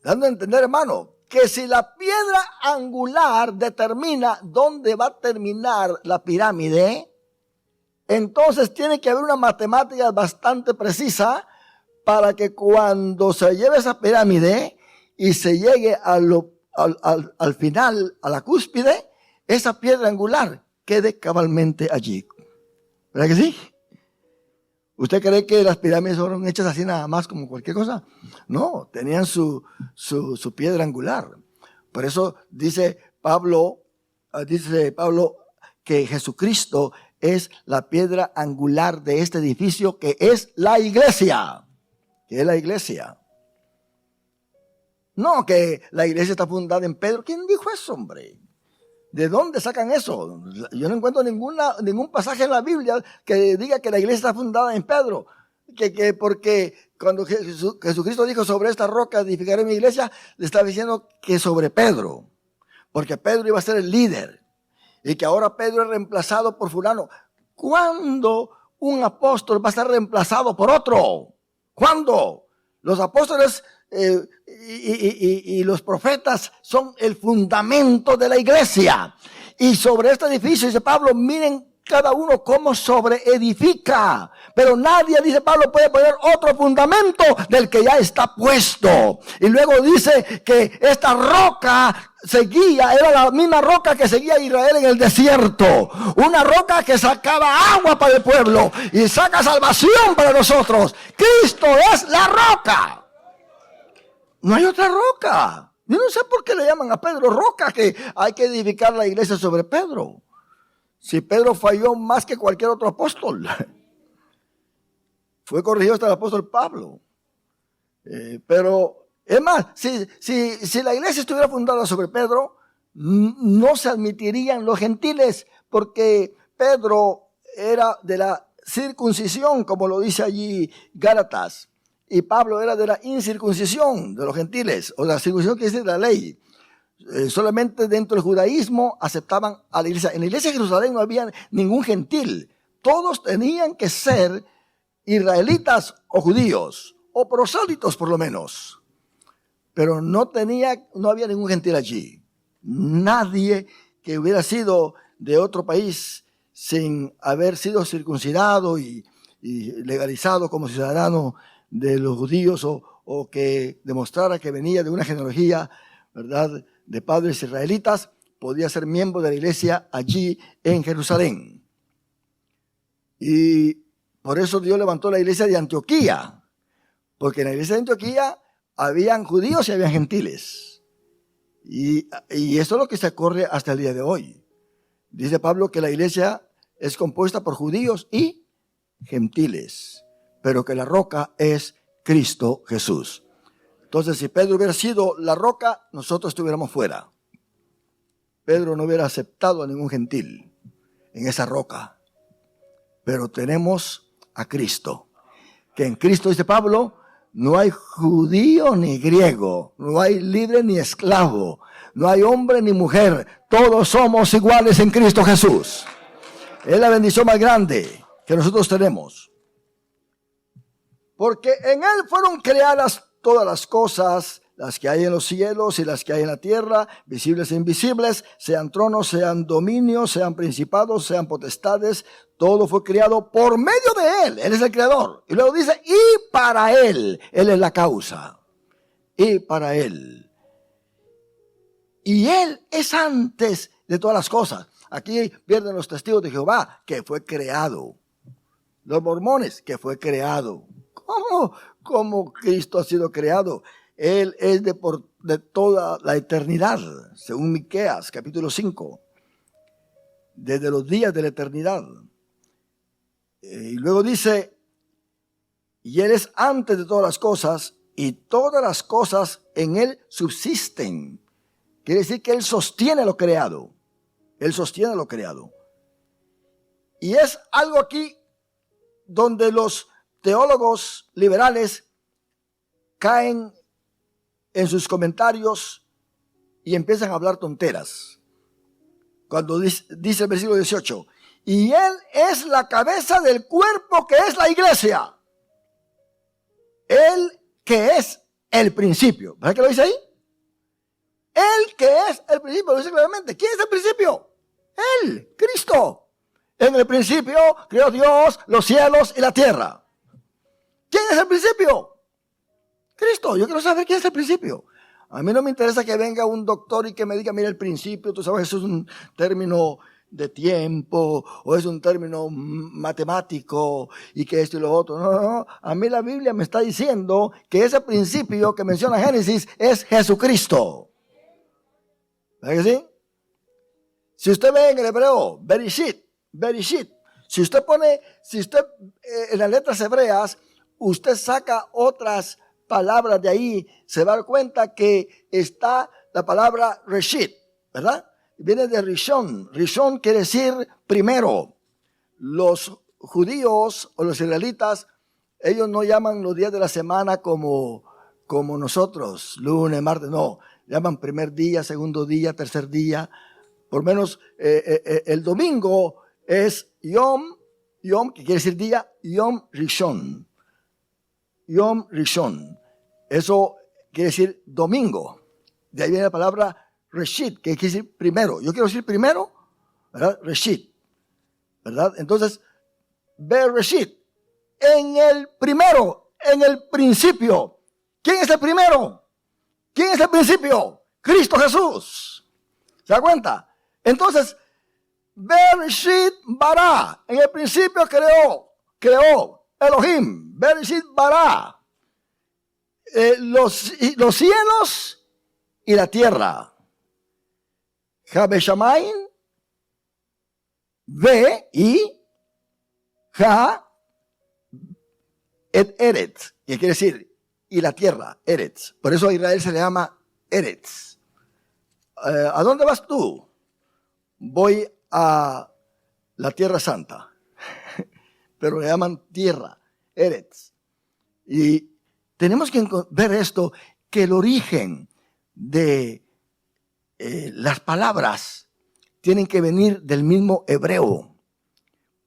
Dando a entender, hermano, que si la piedra angular determina dónde va a terminar la pirámide, entonces tiene que haber una matemática bastante precisa para que cuando se lleve esa pirámide y se llegue al final, a la cúspide, esa piedra angular quede cabalmente allí. ¿Verdad que sí? ¿Usted cree que las pirámides fueron hechas así nada más como cualquier cosa? No, tenían su piedra angular. Por eso dice Pablo que Jesucristo es la piedra angular de este edificio, que es la iglesia. Que es la iglesia. No, que la iglesia está fundada en Pedro. ¿Quién dijo eso, hombre? ¿De dónde sacan eso? Yo no encuentro ningún pasaje en la Biblia que diga que la iglesia está fundada en Pedro. Porque cuando Jesucristo dijo sobre esta roca edificaré mi iglesia, le estaba diciendo que sobre Pedro. Porque Pedro iba a ser el líder. Y que ahora Pedro es reemplazado por fulano. ¿Cuándo un apóstol va a ser reemplazado por otro? ¿Cuándo? Los apóstoles y los profetas son el fundamento de la iglesia. Y sobre este edificio, dice Pablo, miren cada uno cómo sobreedifica. Pero nadie, dice Pablo, puede poner otro fundamento del que ya está puesto. Y luego dice que esta roca era la misma roca que seguía a Israel en el desierto. Una roca que sacaba agua para el pueblo y saca salvación para nosotros. Cristo es la roca. No hay otra roca. Yo no sé por qué le llaman a Pedro roca, que hay que edificar la iglesia sobre Pedro. Si Pedro falló más que cualquier otro apóstol. Fue corregido hasta el apóstol Pablo. Pero, es más, si la iglesia estuviera fundada sobre Pedro, no se admitirían los gentiles, porque Pedro era de la circuncisión, como lo dice allí Gálatas. Y Pablo era de la incircuncisión de los gentiles, o la circuncisión que dice la ley. Solamente dentro del judaísmo aceptaban a la iglesia. En la iglesia de Jerusalén no había ningún gentil. Todos tenían que ser israelitas o judíos, o prosélitos por lo menos. Pero no había ningún gentil allí. Nadie que hubiera sido de otro país sin haber sido circuncidado y legalizado como ciudadano de los judíos o que demostrara que venía de una genealogía, ¿verdad?, de padres israelitas, podía ser miembro de la iglesia allí en Jerusalén. Y por eso Dios levantó la iglesia de Antioquía, porque en la iglesia de Antioquía habían judíos y habían gentiles. Y eso es lo que se corre hasta el día de hoy. Dice Pablo que la iglesia es compuesta por judíos y gentiles, pero que la roca es Cristo Jesús. Entonces, si Pedro hubiera sido la roca, nosotros estuviéramos fuera. Pedro no hubiera aceptado a ningún gentil en esa roca. Pero tenemos a Cristo, que en Cristo, dice Pablo, no hay judío ni griego, no hay libre ni esclavo, no hay hombre ni mujer, todos somos iguales en Cristo Jesús. Es la bendición más grande que nosotros tenemos. Porque en Él fueron creadas todas las cosas, las que hay en los cielos y las que hay en la tierra, visibles e invisibles, sean tronos, sean dominios, sean principados, sean potestades, todo fue creado por medio de Él. Él es el creador. Y luego dice, y para Él es la causa. Y para Él. Y Él es antes de todas las cosas. Aquí pierden los testigos de Jehová, que fue creado. Los mormones, que fue creado. ¿Cómo Cristo ha sido creado? Él es de toda la eternidad, según Miqueas, capítulo 5. Desde los días de la eternidad. Y luego dice, y Él es antes de todas las cosas, y todas las cosas en Él subsisten. Quiere decir que Él sostiene lo creado. Él sostiene lo creado. Y es algo aquí donde los teólogos liberales caen en sus comentarios y empiezan a hablar tonteras. Cuando dice el versículo 18, y Él es la cabeza del cuerpo que es la iglesia. Él que es el principio. ¿Verdad que lo dice ahí? Él que es el principio, lo dice claramente. ¿Quién es el principio? Él, Cristo. En el principio creó Dios los cielos y la tierra. ¿Quién es el principio? Cristo. Yo quiero saber quién es el principio. A mí no me interesa que venga un doctor y que me diga, mira, el principio, tú sabes, eso es un término de tiempo, o es un término matemático, y que esto y lo otro. No. A mí la Biblia me está diciendo que ese principio que menciona Génesis es Jesucristo. ¿Verdad que sí? Si usted ve en el hebreo, Bereshit, si usted en las letras hebreas, usted saca otras palabras de ahí, se va a dar cuenta que está la palabra Reshit, ¿verdad? Viene de Rishon. Rishon quiere decir primero. Los judíos o los israelitas, ellos no llaman los días de la semana como nosotros, lunes, martes, no. Llaman primer día, segundo día, tercer día. Por lo menos el domingo es Yom, que quiere decir día, Yom Rishon. Yom Rishon. Eso quiere decir domingo. De ahí viene la palabra Reshit, que quiere decir primero. Yo quiero decir primero, ¿verdad? Reshit, ¿verdad? Entonces, Bereshit, en el primero, en el principio. ¿Quién es el primero? ¿Quién es el principio? Cristo Jesús. ¿Se da cuenta? Entonces, Bereshit bara, en el principio creó Elohim, Bereshit bara, los cielos y la tierra. Habeshamain, ve y ha et eretz, que quiere decir y la tierra, eretz. Por eso a Israel se le llama eretz. ¿A dónde vas tú? Voy a la tierra santa, pero le llaman tierra, eretz. Y tenemos que ver esto, que el origen de las palabras tienen que venir del mismo hebreo.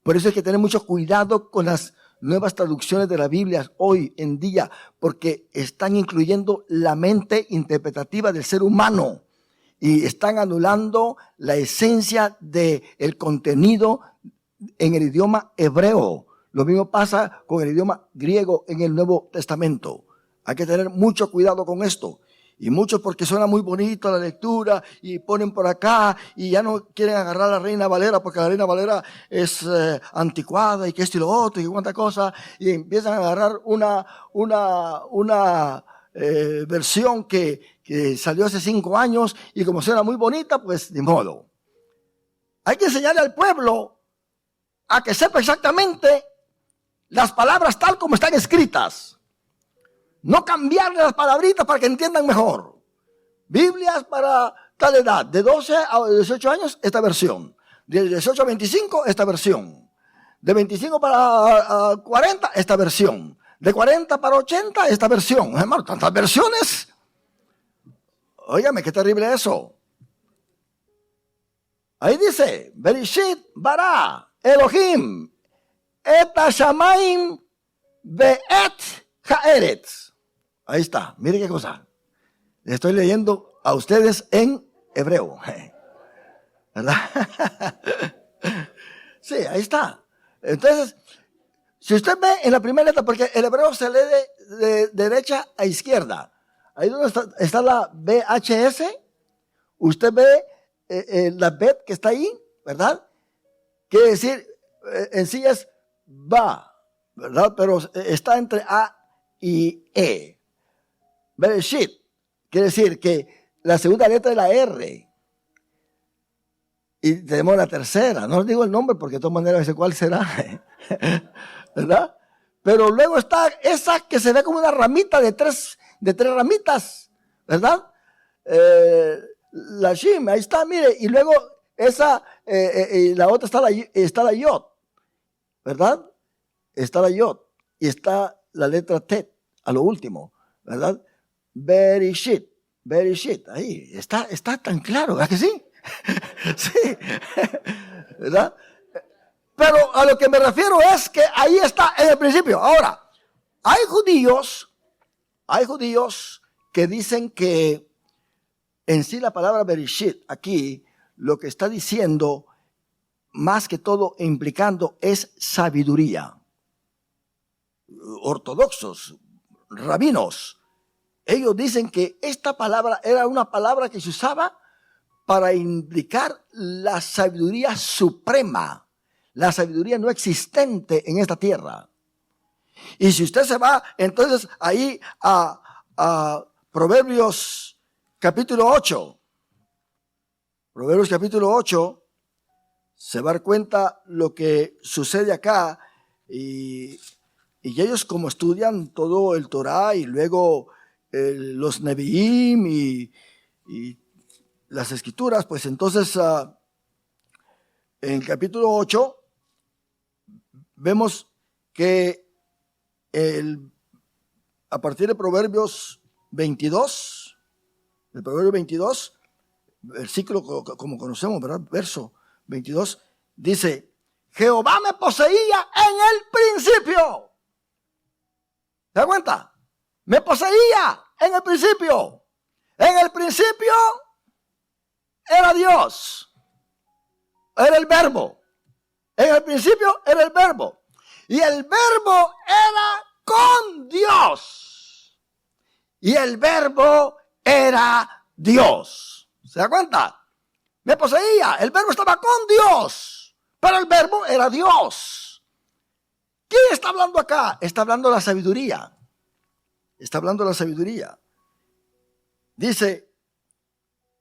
Por eso hay que tener mucho cuidado con las nuevas traducciones de la Biblia hoy en día, porque están incluyendo la mente interpretativa del ser humano y están anulando la esencia del contenido en el idioma hebreo. Lo mismo pasa con el idioma griego en el Nuevo Testamento. Hay que tener mucho cuidado con esto. Y muchos, porque suena muy bonito la lectura, y ponen por acá, y ya no quieren agarrar a la Reina Valera, porque la Reina Valera es anticuada, y que esto y lo otro, y cuánta cosa, y empiezan a agarrar una versión que salió hace 5 años, y como suena muy bonita, pues ni modo. Hay que enseñarle al pueblo a que sepa exactamente las palabras tal como están escritas. No cambiarle las palabritas para que entiendan mejor. Biblias para tal edad, de 12 a 18 años, esta versión. De 18 a 25, esta versión. De 25 para 40, esta versión. De 40 para 80, esta versión. Hermano, tantas versiones. Óigame, qué terrible eso. Ahí dice, Bereshit bara Elohim et hashamayim ve'et haaretz. Ahí está, mire qué cosa. Le estoy leyendo a ustedes en hebreo. ¿Verdad? Sí, ahí está. Entonces, si usted ve en la primera letra, porque el hebreo se lee de derecha a izquierda. Ahí donde está la BHS, usted ve la Bet que está ahí, ¿verdad? Quiere decir, en sí es va, ¿verdad? Pero está entre A y E. Bereshit quiere decir que la segunda letra es la R. Y tenemos la tercera. No les digo el nombre porque de todas maneras no sé cuál será. ¿Verdad? Pero luego está esa que se ve como una ramita de tres ramitas. ¿Verdad? La Shim, ahí está, mire. Y luego esa, la otra está la Yod. ¿Verdad? Está la Yod. Y está la letra Tet a lo último. ¿Verdad? Bereshit, ahí está tan claro, ¿verdad que sí? Sí, ¿verdad? Pero a lo que me refiero es que ahí está en el principio. Ahora, hay judíos que dicen que en sí la palabra Bereshit aquí lo que está diciendo, más que todo implicando, es sabiduría. Ortodoxos, rabinos, ellos dicen que esta palabra era una palabra que se usaba para indicar la sabiduría suprema, la sabiduría no existente en esta tierra. Y si usted se va entonces ahí a Proverbios capítulo 8, Proverbios capítulo 8, se va a dar cuenta lo que sucede acá, y ellos como estudian todo el Torah y luego los Nevi'im y las escrituras, pues entonces en el capítulo 8 vemos que a partir de Proverbios 22, el Proverbio 22, versículo como conocemos, ¿verdad? Verso 22, dice, Jehová me poseía en el principio. ¿Se da cuenta? Me poseía en el principio. En el principio era Dios. Era el verbo. En el principio era el verbo. Y el verbo era con Dios. Y el verbo era Dios. ¿Se da cuenta? Me poseía. El verbo estaba con Dios. Pero el verbo era Dios. ¿Quién está hablando acá? Está hablando la sabiduría. Está hablando la sabiduría. Dice,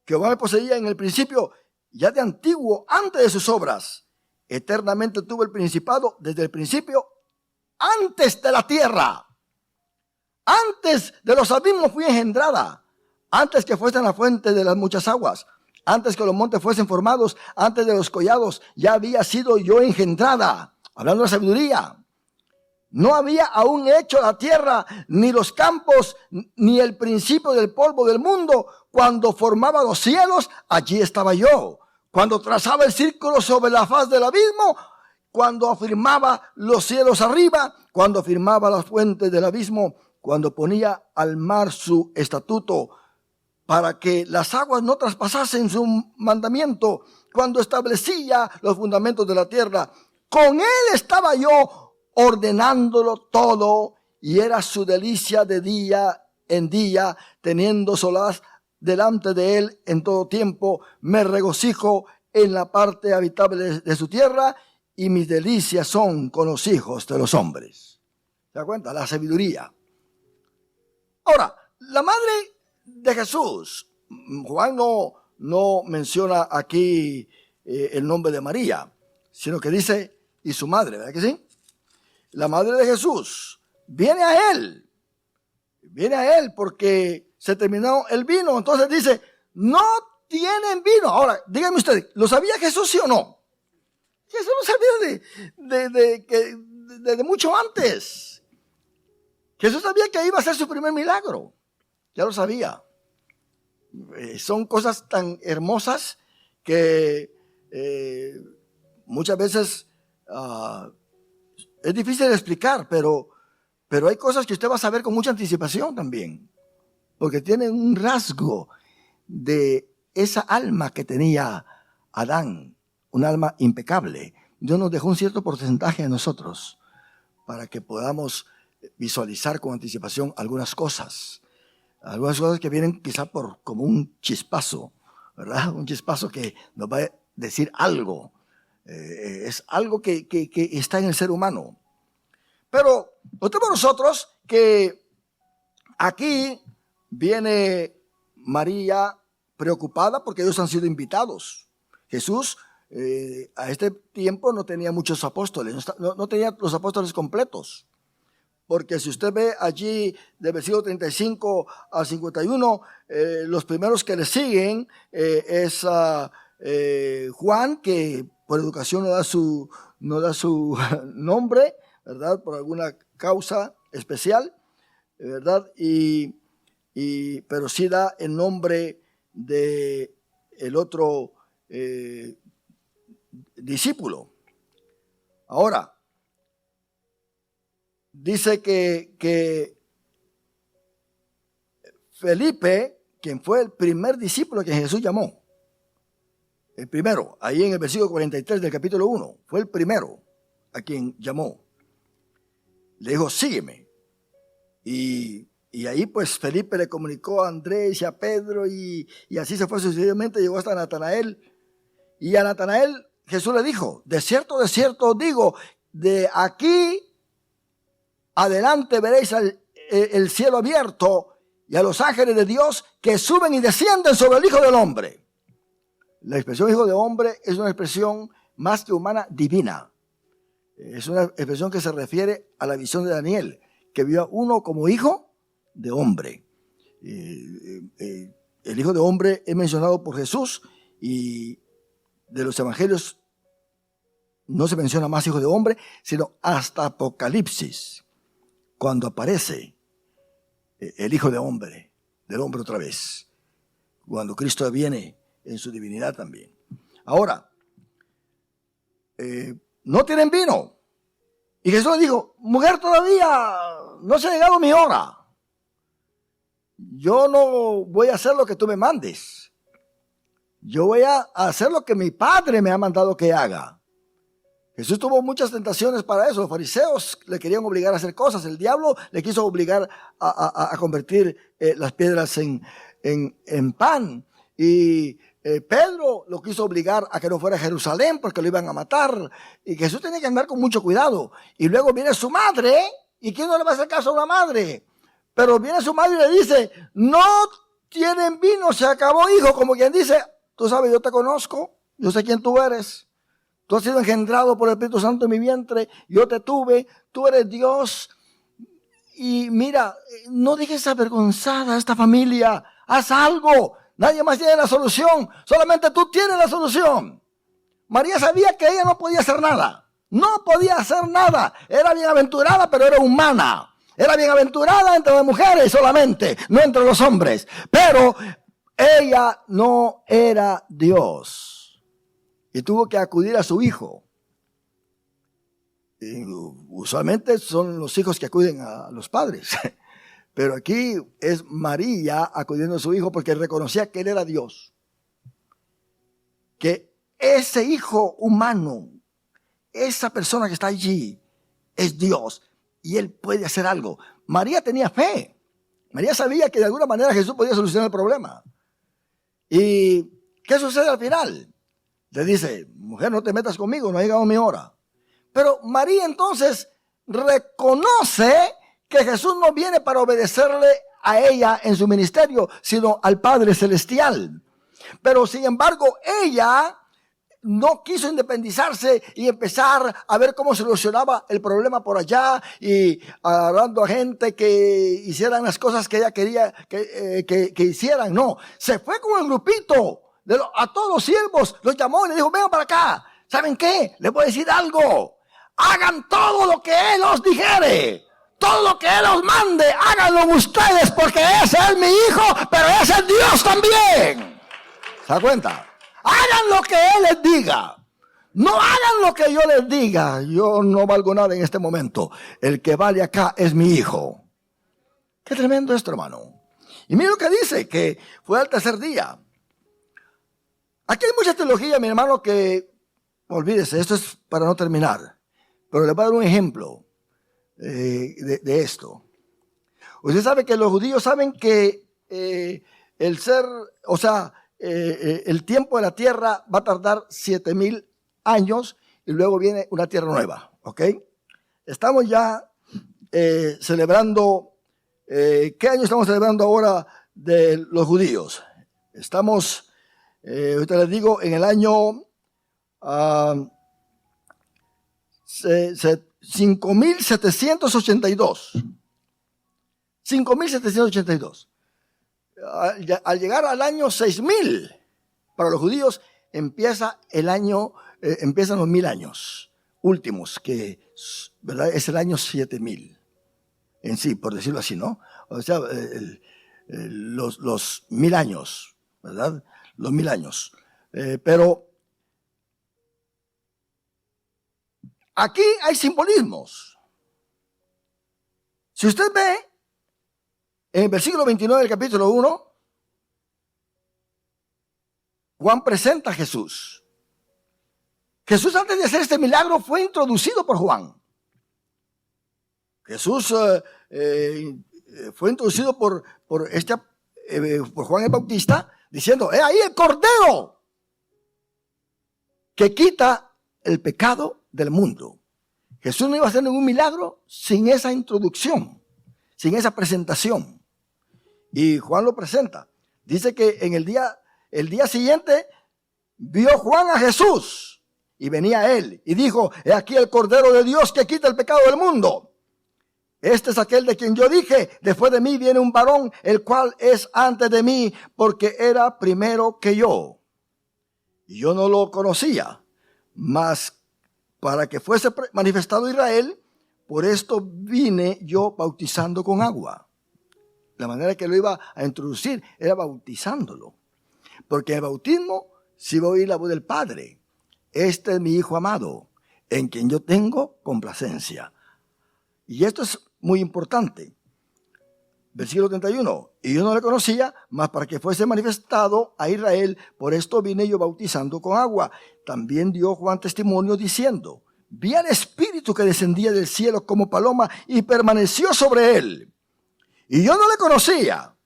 Jehová me poseía en el principio, ya de antiguo, antes de sus obras. Eternamente tuvo el principado desde el principio, antes de la tierra. Antes de los abismos fui engendrada. Antes que fuesen la fuente de las muchas aguas. Antes que los montes fuesen formados. Antes de los collados ya había sido yo engendrada. Hablando de la sabiduría. No había aún hecho la tierra, ni los campos, ni el principio del polvo del mundo, cuando formaba los cielos, allí estaba yo. Cuando trazaba el círculo sobre la faz del abismo, cuando afirmaba los cielos arriba, cuando afirmaba las fuentes del abismo, cuando ponía al mar su estatuto para que las aguas no traspasasen su mandamiento, cuando establecía los fundamentos de la tierra. Con él estaba yo ordenándolo todo, y era su delicia de día en día, teniendo solaz delante de él en todo tiempo. Me regocijo en la parte habitable de su tierra, y mis delicias son con los hijos de los hombres. ¿Se da cuenta? La sabiduría. Ahora, la madre de Jesús, Juan no menciona aquí el nombre de María, sino que dice, y su madre, ¿verdad que sí? La madre de Jesús viene a él porque se terminó el vino. Entonces dice, no tienen vino. Ahora, díganme ustedes, ¿lo sabía Jesús, sí o no? Jesús lo sabía desde mucho antes. Jesús sabía que iba a ser su primer milagro. Ya lo sabía. Son cosas tan hermosas que muchas veces es difícil de explicar, pero hay cosas que usted va a saber con mucha anticipación también, porque tienen un rasgo de esa alma que tenía Adán, un alma impecable. Dios nos dejó un cierto porcentaje de nosotros para que podamos visualizar con anticipación algunas cosas que vienen quizá como un chispazo, ¿verdad? Un chispazo que nos va a decir algo. Es algo que está en el ser humano. Pero notemos nosotros que aquí viene María preocupada porque ellos han sido invitados. Jesús a este tiempo no tenía muchos apóstoles, no tenía los apóstoles completos. Porque si usted ve allí del versículo 35 al 51, los primeros que le siguen es Juan, que por educación no da su nombre, ¿verdad? Por alguna causa especial, ¿verdad? Pero sí da el nombre de el otro discípulo. Ahora, dice que Felipe, quien fue el primer discípulo que Jesús llamó, el primero, ahí en el versículo 43 del capítulo 1, fue el primero a quien llamó. Le dijo, sígueme. Y ahí pues Felipe le comunicó a Andrés y a Pedro y así se fue sucesivamente, llegó hasta Natanael. Y a Natanael Jesús le dijo, de cierto os digo, de aquí adelante veréis el cielo abierto y a los ángeles de Dios que suben y descienden sobre el Hijo del Hombre. La expresión Hijo de Hombre es una expresión más que humana, divina. Es una expresión que se refiere a la visión de Daniel, que vio a uno como hijo de hombre. El Hijo de Hombre es mencionado por Jesús y de los evangelios no se menciona más Hijo de Hombre, sino hasta Apocalipsis, cuando aparece el Hijo de Hombre, del hombre otra vez, cuando Cristo viene en su divinidad también. Ahora, no tienen vino. Y Jesús le dijo, mujer, todavía no se ha llegado mi hora. Yo no voy a hacer lo que tú me mandes. Yo voy a hacer lo que mi Padre me ha mandado que haga. Jesús tuvo muchas tentaciones para eso. Los fariseos le querían obligar a hacer cosas. El diablo le quiso obligar a convertir las piedras en pan. Y Pedro lo quiso obligar a que no fuera a Jerusalén porque lo iban a matar. Y Jesús tenía que andar con mucho cuidado. Y luego viene su madre. ¿Y quién no le va a hacer caso a una madre? Pero viene su madre y le dice, no tienen vino, se acabó, hijo. Como quien dice, tú sabes, yo te conozco, yo sé quién tú eres. Tú has sido engendrado por el Espíritu Santo en mi vientre, yo te tuve, tú eres Dios. Y mira, no dejes avergonzada a esta familia, haz algo. Nadie más tiene la solución, solamente tú tienes la solución. María sabía que ella no podía hacer nada, no podía hacer nada. Era bienaventurada, pero era humana. Era bienaventurada entre las mujeres solamente, no entre los hombres. Pero ella no era Dios y tuvo que acudir a su hijo. Y usualmente son los hijos que acuden a los padres, pero aquí es María acudiendo a su hijo porque reconocía que él era Dios, que ese hijo humano, esa persona que está allí, es Dios y él puede hacer algo. María tenía fe. María sabía que de alguna manera Jesús podía solucionar el problema. ¿Y qué sucede al final? Le dice, mujer, no te metas conmigo, no ha llegado mi hora. Pero María entonces reconoce que Jesús no viene para obedecerle a ella en su ministerio, sino al Padre Celestial. Pero sin embargo, ella no quiso independizarse y empezar a ver cómo solucionaba el problema por allá y hablando a gente que hicieran las cosas que ella quería que hicieran. No, se fue con el grupito a todos los siervos, los llamó y les dijo, vengan para acá. ¿Saben qué? Les voy a decir algo. Hagan todo lo que Él os dijere. Todo lo que Él os mande, háganlo ustedes, porque ese es mi hijo, pero ese es Dios también. ¿Se da cuenta? Hagan lo que Él les diga. No hagan lo que yo les diga. Yo no valgo nada en este momento. El que vale acá es mi hijo. Qué tremendo esto, hermano. Y mira lo que dice, que fue al tercer día. Aquí hay mucha teología, mi hermano, que, olvídese, esto es para no terminar. Pero le voy a dar un ejemplo de esto. Usted sabe que los judíos saben que el tiempo de la tierra va a tardar 7,000 años y luego viene una tierra nueva, ¿ok? Estamos ya celebrando, ¿qué año estamos celebrando ahora de los judíos? Estamos, ahorita les digo, en el año 5,782. 5,782. Al llegar al año 6,000, para los judíos empiezan los 1,000 años últimos, que ¿verdad? Es el año 7,000 en sí, por decirlo así, ¿no? O sea, los 1,000 años, ¿verdad? Los 1,000 años. Pero aquí hay simbolismos. Si usted ve en el versículo 29 del capítulo 1, Juan presenta a Jesús. Jesús, antes de hacer este milagro, fue introducido por Juan. Jesús fue introducido por Juan el Bautista, diciendo, ahí el Cordero que quita el pecado del mundo. Jesús no iba a hacer ningún milagro sin esa introducción, sin esa presentación. Y Juan lo presenta. Dice que en el día siguiente vio Juan a Jesús y venía a él y dijo, he aquí el Cordero de Dios que quita el pecado del mundo. Este es aquel de quien yo dije, después de mí viene un varón, el cual es antes de mí, porque era primero que yo. Y yo no lo conocía, mas para que fuese manifestado Israel, por esto vine yo bautizando con agua. La manera que lo iba a introducir era bautizándolo. Porque en el bautismo sí va a oír la voz del Padre. Este es mi Hijo amado, en quien yo tengo complacencia. Y esto es muy importante. Versículo 31. Y yo no le conocía, mas para que fuese manifestado a Israel, por esto vine yo bautizando con agua. También dio Juan testimonio diciendo, vi al Espíritu que descendía del cielo como paloma y permaneció sobre él. Y yo no le conocía,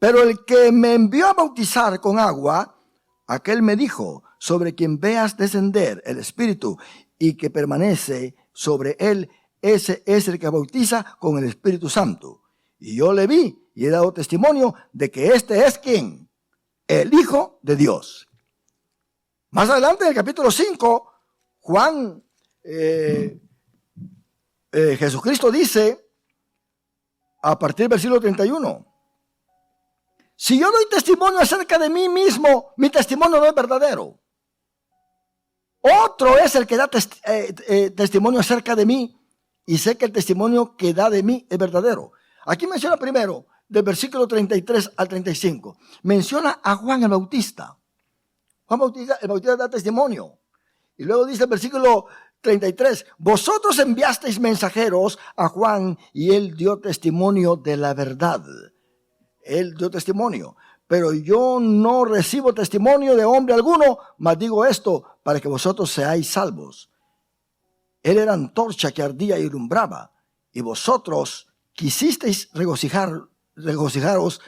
pero el que me envió a bautizar con agua, aquel me dijo, sobre quien veas descender el Espíritu y que permanece sobre él, ese es el que bautiza con el Espíritu Santo. Y yo le vi y he dado testimonio de que este es quien, el Hijo de Dios. Más adelante en el capítulo 5, Juan, Jesucristo dice, a partir del versículo 31, si yo doy testimonio acerca de mí mismo, mi testimonio no es verdadero. Otro es el que da testimonio acerca de mí y sé que el testimonio que da de mí es verdadero. Aquí menciona primero del versículo 33 al 35, menciona a Juan el Bautista. Juan Bautista, el Bautista da testimonio. Y luego dice el versículo 33, vosotros enviasteis mensajeros a Juan y él dio testimonio de la verdad. Él dio testimonio. Pero yo no recibo testimonio de hombre alguno, mas digo esto para que vosotros seáis salvos. Él era antorcha que ardía y alumbraba, y vosotros quisisteis regocijaros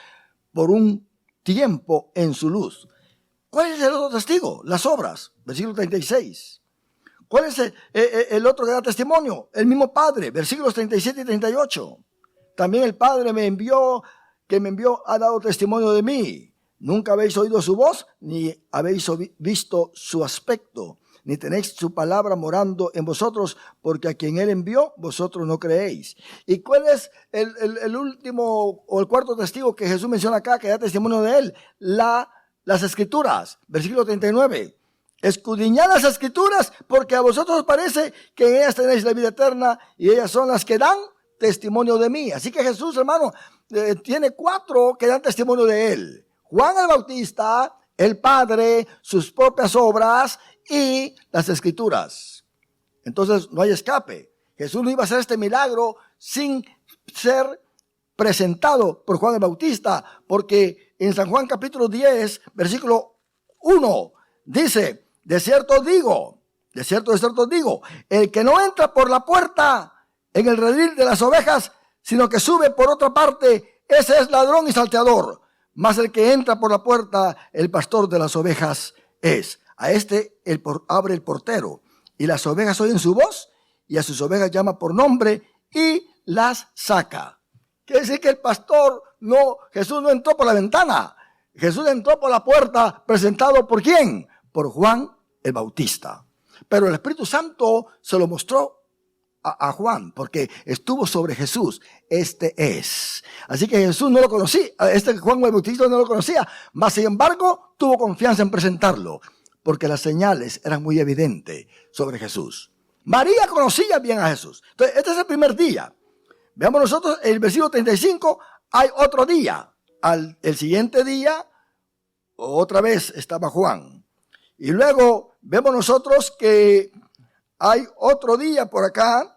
por un tiempo en su luz. ¿Cuál es el otro testigo? Las obras, versículo 36. ¿Cuál es el otro que da testimonio? El mismo Padre, versículos 37 y 38. También el Padre que me envió ha dado testimonio de mí. Nunca habéis oído su voz, ni habéis visto su aspecto, ni tenéis su palabra morando en vosotros, porque a quien él envió, vosotros no creéis. ¿Y cuál es el último o el cuarto testigo que Jesús menciona acá, que da testimonio de él? Las Escrituras, versículo 39. Escudriñad las Escrituras, porque a vosotros os parece que en ellas tenéis la vida eterna, y ellas son las que dan testimonio de mí. Así que Jesús, hermano, tiene 4 que dan testimonio de él. Juan el Bautista, el Padre, sus propias obras y las Escrituras. Entonces no hay escape. Jesús no iba a hacer este milagro sin ser presentado por Juan el Bautista, porque en San Juan capítulo 10, versículo 1, dice, de cierto digo, el que no entra por la puerta en el redil de las ovejas, sino que sube por otra parte, ese es ladrón y salteador. Mas el que entra por la puerta, el pastor de las ovejas es. A este abre el portero, y las ovejas oyen su voz, y a sus ovejas llama por nombre, y las saca. Quiere decir que Jesús no entró por la ventana. Jesús entró por la puerta, presentado ¿por quién? Por Juan el Bautista. Pero el Espíritu Santo se lo mostró a Juan, porque estuvo sobre Jesús. Este es. Así que Jesús no lo conocía, Juan el Bautista no lo conocía, mas sin embargo tuvo confianza en presentarlo, porque las señales eran muy evidentes sobre Jesús. María conocía bien a Jesús. Entonces, este es el primer día. Veamos nosotros el versículo 35, hay otro día. El siguiente día, otra vez estaba Juan. Y luego vemos nosotros que hay otro día por acá,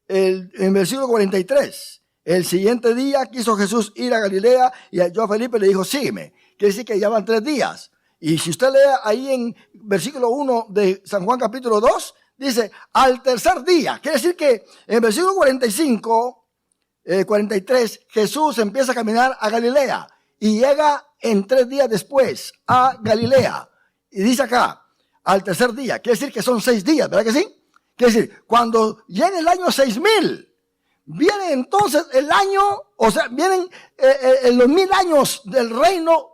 en versículo 43. El siguiente día quiso Jesús ir a Galilea y halló a Felipe y le dijo, sígueme. Quiere decir que ya van 3 días. Y si usted lee ahí en versículo 1 de San Juan capítulo 2, dice, al tercer día. Quiere decir que en versículo 43, Jesús empieza a caminar a Galilea y llega en 3 días después a Galilea. Y dice acá, al tercer día. Quiere decir que son 6 días, ¿verdad que sí? Quiere decir, cuando llegue el año 6000, viene entonces el año, o sea, vienen los 1000 años del reino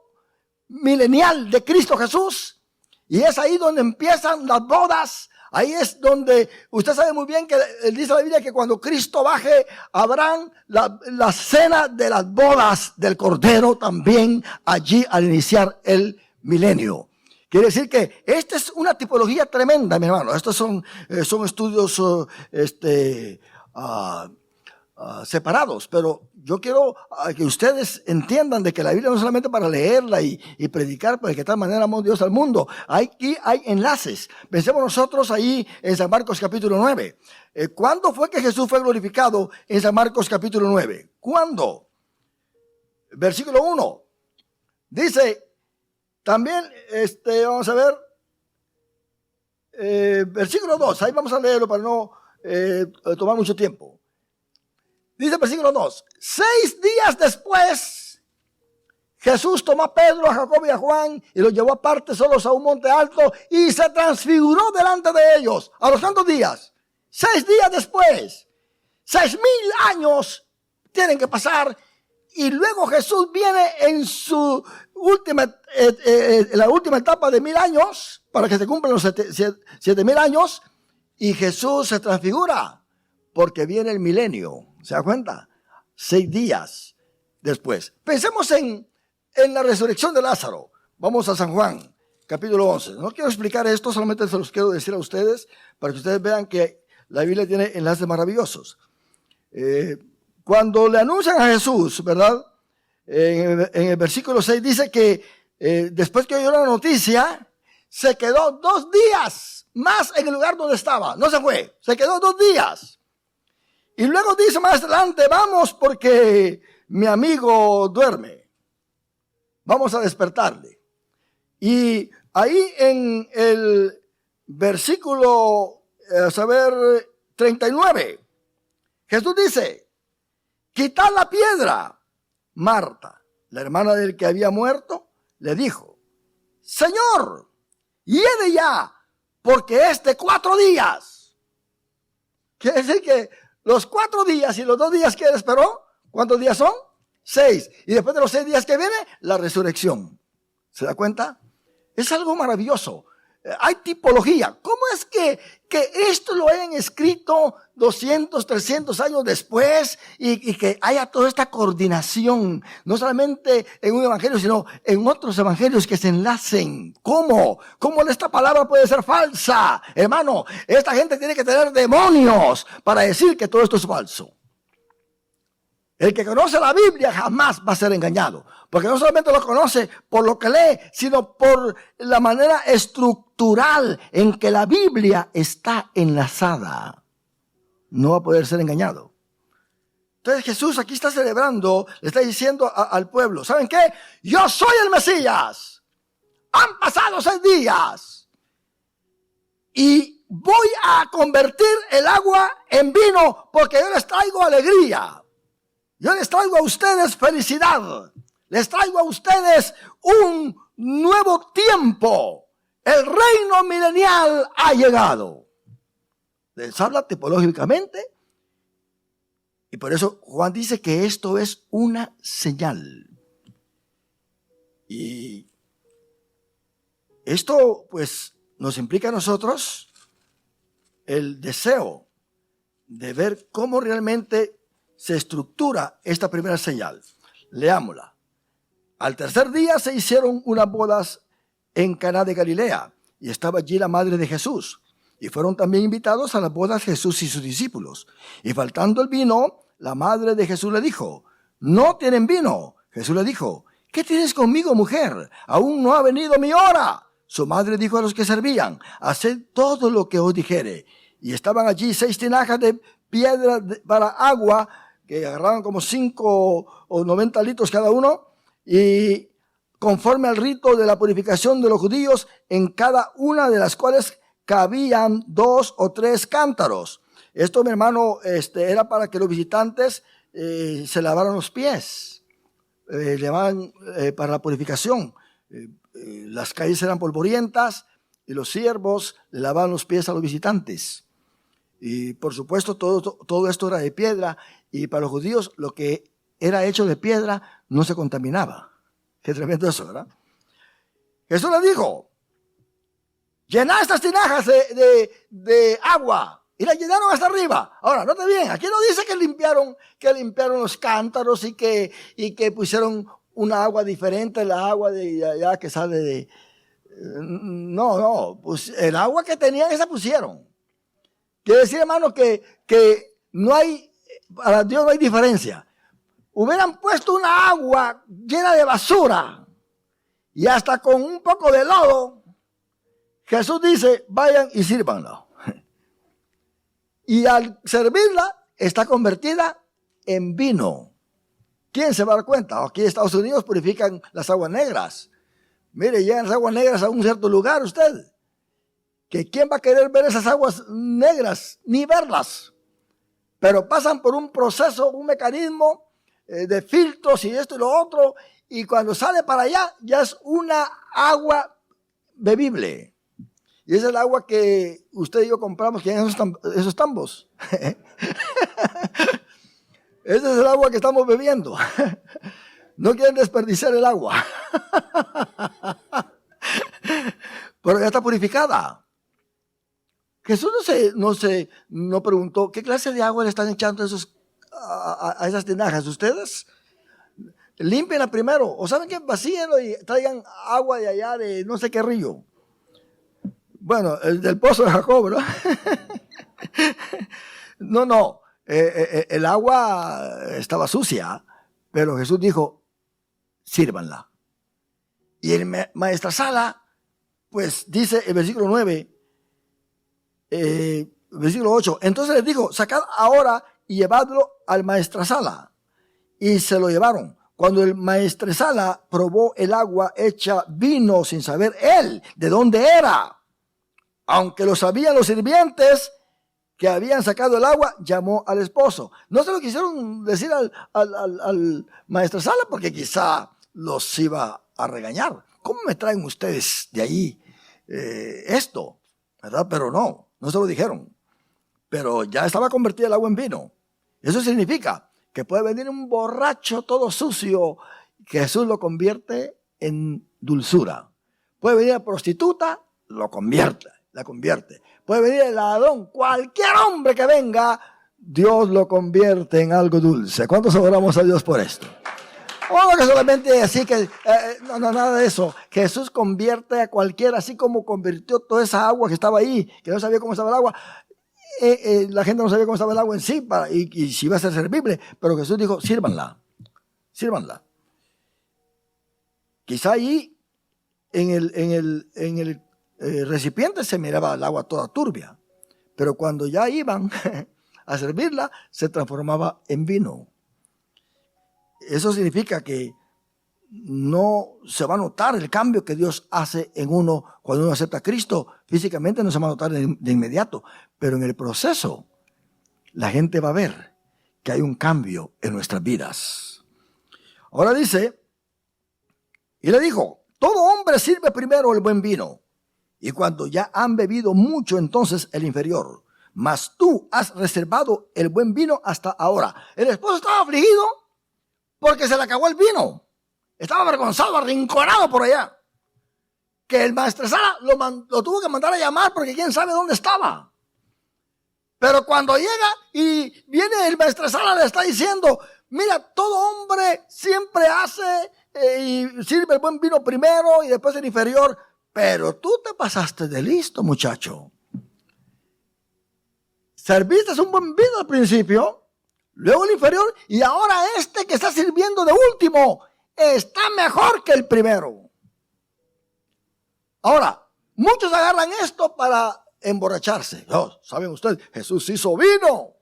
milenial de Cristo Jesús, y es ahí donde empiezan las bodas. Ahí es donde usted sabe muy bien que dice la Biblia que cuando Cristo baje habrán la cena de las bodas del Cordero también allí al iniciar el milenio. Quiere decir que esta es una tipología tremenda, mi hermano. Estos son estudios separados, pero yo quiero que ustedes entiendan de que la Biblia no es solamente para leerla y predicar, porque de tal manera amó Dios al mundo. Aquí hay enlaces. Pensemos nosotros ahí en San Marcos capítulo 9. ¿Cuándo fue que Jesús fue glorificado en San Marcos capítulo 9? ¿Cuándo? Versículo 1. Dice, también, vamos a ver, versículo 2. Ahí vamos a leerlo para no tomar mucho tiempo. Dice el versículo 2, 6 días después, Jesús tomó a Pedro, a Jacobo y a Juan y los llevó aparte solos a un monte alto y se transfiguró delante de ellos. ¿A los cuántos días? 6 días después. 6000 años tienen que pasar y luego Jesús viene en su la última etapa de 1000 años para que se cumplan los 7000 años y Jesús se transfigura porque viene el milenio. ¿Se da cuenta? 6 días después. Pensemos en la resurrección de Lázaro. Vamos a San Juan, capítulo 11. No quiero explicar esto, solamente se los quiero decir a ustedes para que ustedes vean que la Biblia tiene enlaces maravillosos. Cuando le anuncian a Jesús, ¿verdad? en el versículo 6 dice que después que oyó la noticia, se quedó 2 días más en el lugar donde estaba. No se fue, se quedó 2 días. Y luego dice más adelante, vamos porque mi amigo duerme. Vamos a despertarle. Y ahí en el versículo, 39, Jesús dice, quitad la piedra. Marta, la hermana del que había muerto, le dijo, Señor, hiede ya, porque es de 4 días. Quiere decir que los 4 días y los 2 días que él esperó, ¿cuántos días son? 6. Y después de los 6 días que viene, la resurrección. ¿Se da cuenta? Es algo maravilloso. Hay tipología. ¿Cómo es que esto lo hayan escrito 200, 300 años después y que haya toda esta coordinación, no solamente en un evangelio, sino en otros evangelios que se enlacen? ¿Cómo? ¿Cómo esta palabra puede ser falsa? Hermano, esta gente tiene que tener demonios para decir que todo esto es falso. El que conoce la Biblia jamás va a ser engañado, porque no solamente lo conoce por lo que lee, sino por la manera estructural en que la Biblia está enlazada. No va a poder ser engañado. Entonces Jesús aquí está celebrando, le está diciendo al pueblo, ¿saben qué? Yo soy el Mesías. Han pasado 6 días y voy a convertir el agua en vino porque yo les traigo alegría. Yo les traigo a ustedes felicidad. Les traigo a ustedes un nuevo tiempo. El reino milenial ha llegado. Les habla tipológicamente. Y por eso Juan dice que esto es una señal. Y esto pues nos implica a nosotros el deseo de ver cómo realmente se estructura esta primera señal. Leámosla. Al tercer día se hicieron unas bodas en Caná de Galilea, y estaba allí la madre de Jesús. Y fueron también invitados a las bodas Jesús y sus discípulos. Y faltando el vino, la madre de Jesús le dijo, no tienen vino. Jesús le dijo, ¿qué tienes conmigo, mujer? Aún no ha venido mi hora. Su madre dijo a los que servían, haced todo lo que os dijere. Y estaban allí 6 tinajas de piedra para agua, que agarraban como 5 o 90 litros cada uno, y conforme al rito de la purificación de los judíos, en cada una de las cuales cabían 2 o 3 cántaros. Esto, mi hermano, era para que los visitantes se lavaran los pies, para la purificación. Las calles eran polvorientas y los siervos le lavaban los pies a los visitantes. Y por supuesto todo esto era de piedra, y para los judíos lo que era hecho de piedra no se contaminaba. Qué tremendo eso, ¿verdad? Jesús le dijo, llenad estas tinajas de agua, y las llenaron hasta arriba. Ahora, note bien, aquí no dice que limpiaron los cántaros y que pusieron una agua diferente, la agua de allá que sale de... No, pues el agua que tenían esa pusieron. Quiere decir, hermano, que no hay, para Dios no hay diferencia. Hubieran puesto una agua llena de basura y hasta con un poco de lodo, Jesús dice, vayan y sírvanla. Y al servirla, está convertida en vino. ¿Quién se va a dar cuenta? Aquí en Estados Unidos purifican las aguas negras. Mire, llegan las aguas negras a un cierto lugar usted. Que quién va a querer ver esas aguas negras, ni verlas. Pero pasan por un proceso, un mecanismo de filtros y esto y lo otro. Y cuando sale para allá, ya es una agua bebible. Y esa es el agua que usted y yo compramos que en esos tambos. Ese es el agua que estamos bebiendo. No quieren desperdiciar el agua. Pero ya está purificada. Jesús no preguntó, ¿qué clase de agua le están echando a esas tinajas? ¿Ustedes? Límpienla primero. ¿O saben qué? Vacíenlo y traigan agua de allá de no sé qué río. Bueno, el del pozo de Jacob, ¿no? No. El agua estaba sucia, pero Jesús dijo, sírvanla. Y el maestresala, pues dice el versículo 9, versículo 8, entonces les dijo, sacad ahora y llevadlo al maestresala. Y se lo llevaron. Cuando el maestresala probó el agua hecha vino sin saber él de dónde era, aunque lo sabían los sirvientes que habían sacado el agua, llamó al esposo. No se lo quisieron decir al maestresala porque quizá los iba a regañar. ¿Cómo me traen ustedes de ahí esto? ¿Verdad? Pero no se lo dijeron. Pero ya estaba convertida el agua en vino. Eso significa que puede venir un borracho todo sucio, que Jesús lo convierte en dulzura. Puede venir la prostituta, la convierte. Puede venir el ladrón, cualquier hombre que venga, Dios lo convierte en algo dulce. ¿Cuántos oramos a Dios por esto? O que solamente así que, no, nada de eso. Jesús convierte a cualquiera, así como convirtió toda esa agua que estaba ahí, que no sabía cómo estaba el agua. La gente no sabía cómo estaba el agua en sí y si iba a ser servible, pero Jesús dijo, sírvanla. Quizá ahí en el recipiente se miraba el agua toda turbia, pero cuando ya iban a servirla, se transformaba en vino. Eso significa que no se va a notar el cambio que Dios hace en uno cuando uno acepta a Cristo. Físicamente no se va a notar de inmediato, pero en el proceso la gente va a ver que hay un cambio en nuestras vidas. Ahora dice, y le dijo, todo hombre sirve primero el buen vino, y cuando ya han bebido mucho entonces el inferior, mas tú has reservado el buen vino hasta ahora. El esposo estaba afligido porque se le acabó el vino. Estaba avergonzado, arrinconado por allá. Que el maestresala lo tuvo que mandar a llamar porque quién sabe dónde estaba. Pero cuando llega y viene el maestresala, le está diciendo, mira, todo hombre siempre hace y sirve el buen vino primero y después el inferior. Pero tú te pasaste de listo, muchacho. Serviste un buen vino al principio, luego el inferior, y ahora este que está sirviendo de último está mejor que el primero. Ahora, muchos agarran esto para emborracharse. Oh, ¿saben ustedes? Jesús hizo vino.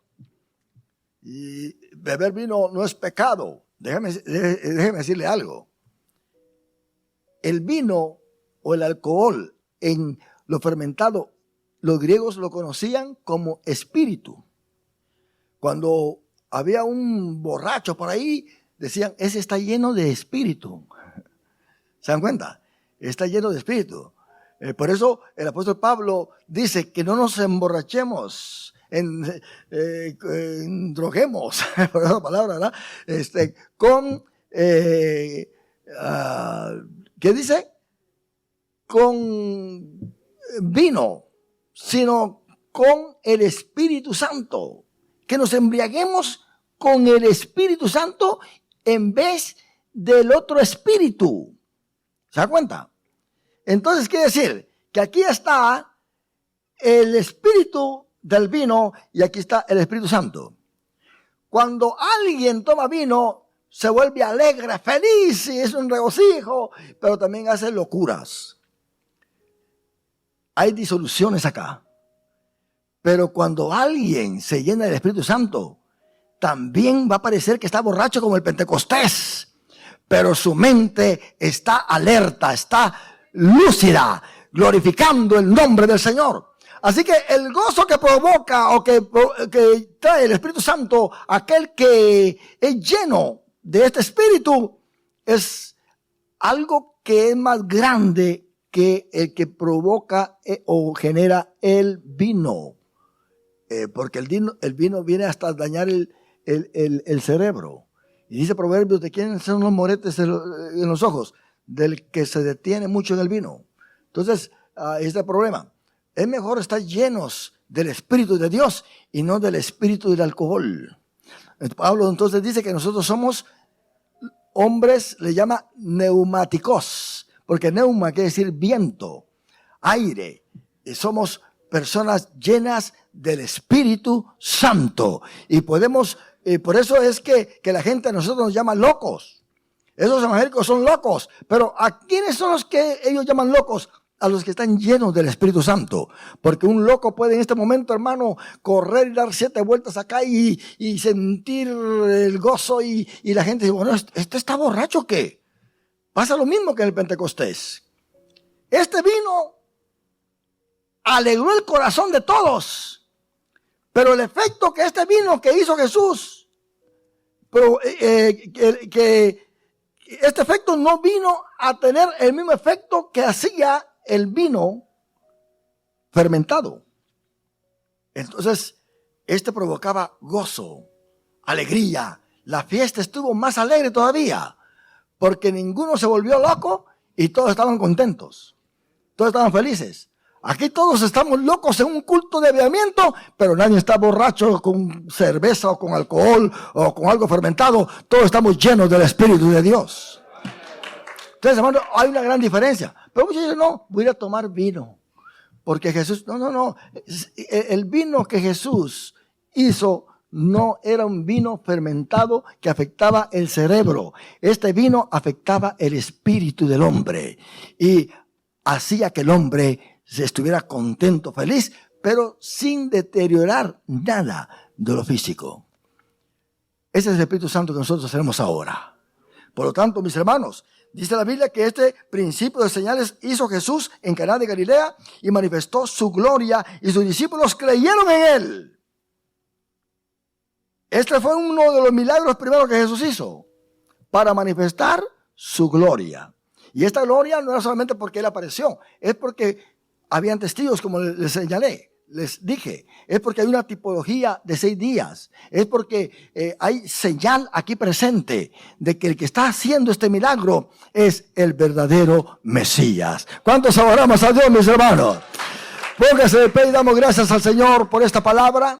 Y beber vino no es pecado. Déjeme decirle algo. El vino o el alcohol en lo fermentado, los griegos lo conocían como espíritu. Cuando había un borracho por ahí, decían, ese está lleno de espíritu. ¿Se dan cuenta? Está lleno de espíritu. Por eso el apóstol Pablo dice que no nos emborrachemos, droguemos, por esa palabra, ¿verdad? ¿Qué dice? Con vino, sino con el Espíritu Santo. Que nos embriaguemos con el Espíritu Santo en vez del otro espíritu. ¿Se da cuenta? Entonces quiere decir que aquí está el espíritu del vino y aquí está el Espíritu Santo. Cuando alguien toma vino, se vuelve alegre, feliz y es un regocijo, pero también hace locuras. Hay disoluciones acá. Pero cuando alguien se llena del Espíritu Santo, también va a parecer que está borracho como el Pentecostés, pero su mente está alerta, está lúcida, glorificando el nombre del Señor. Así que el gozo que provoca o que trae el Espíritu Santo, aquel que es lleno de este Espíritu, es algo que es más grande que el que provoca o genera el vino. Porque el vino viene hasta dañar el cerebro. Y dice Proverbios, ¿de quién son los moretes en los ojos? Del que se detiene mucho en el vino. Entonces, este es el problema. Es mejor estar llenos del Espíritu de Dios y no del espíritu del alcohol. Pablo entonces dice que nosotros somos hombres, le llama neumáticos, porque neuma quiere decir viento, aire. Y somos personas llenas del Espíritu Santo. Y podemos, por eso es que la gente a nosotros nos llama locos. Esos evangélicos son locos. Pero ¿a quiénes son los que ellos llaman locos? A los que están llenos del Espíritu Santo. Porque un loco puede en este momento, hermano, correr y dar 7 vueltas acá y sentir el gozo y la gente dice, bueno, ¿este está borracho o qué? Pasa lo mismo que en el Pentecostés. Este vino alegró el corazón de todos. Pero el efecto que este vino que hizo Jesús, pero que este efecto no vino a tener el mismo efecto que hacía el vino fermentado. Entonces, este provocaba gozo, alegría. La fiesta estuvo más alegre todavía, porque ninguno se volvió loco y todos estaban contentos. Todos estaban felices. Aquí todos estamos locos en un culto de avivamiento, pero nadie está borracho con cerveza o con alcohol o con algo fermentado. Todos estamos llenos del Espíritu de Dios. Entonces, hermano, hay una gran diferencia. Pero muchos dicen, no, voy a ir a tomar vino. Porque Jesús, no. El vino que Jesús hizo no era un vino fermentado que afectaba el cerebro. Este vino afectaba el espíritu del hombre. Y hacía que el hombre se estuviera contento, feliz, pero sin deteriorar nada de lo físico. Ese es el Espíritu Santo que nosotros tenemos ahora. Por lo tanto, mis hermanos, dice la Biblia que este principio de señales hizo Jesús en Caná de Galilea y manifestó su gloria y sus discípulos creyeron en él. Este fue uno de los milagros primeros que Jesús hizo para manifestar su gloria. Y esta gloria no era solamente porque él apareció, es porque habían testigos, como les señalé. Les dije, es porque hay una tipología de 6 días. Es porque hay señal aquí presente de que el que está haciendo este milagro es el verdadero Mesías. ¿Cuántos adoramos a Dios, mis hermanos? Póngase de pie y damos gracias al Señor por esta palabra.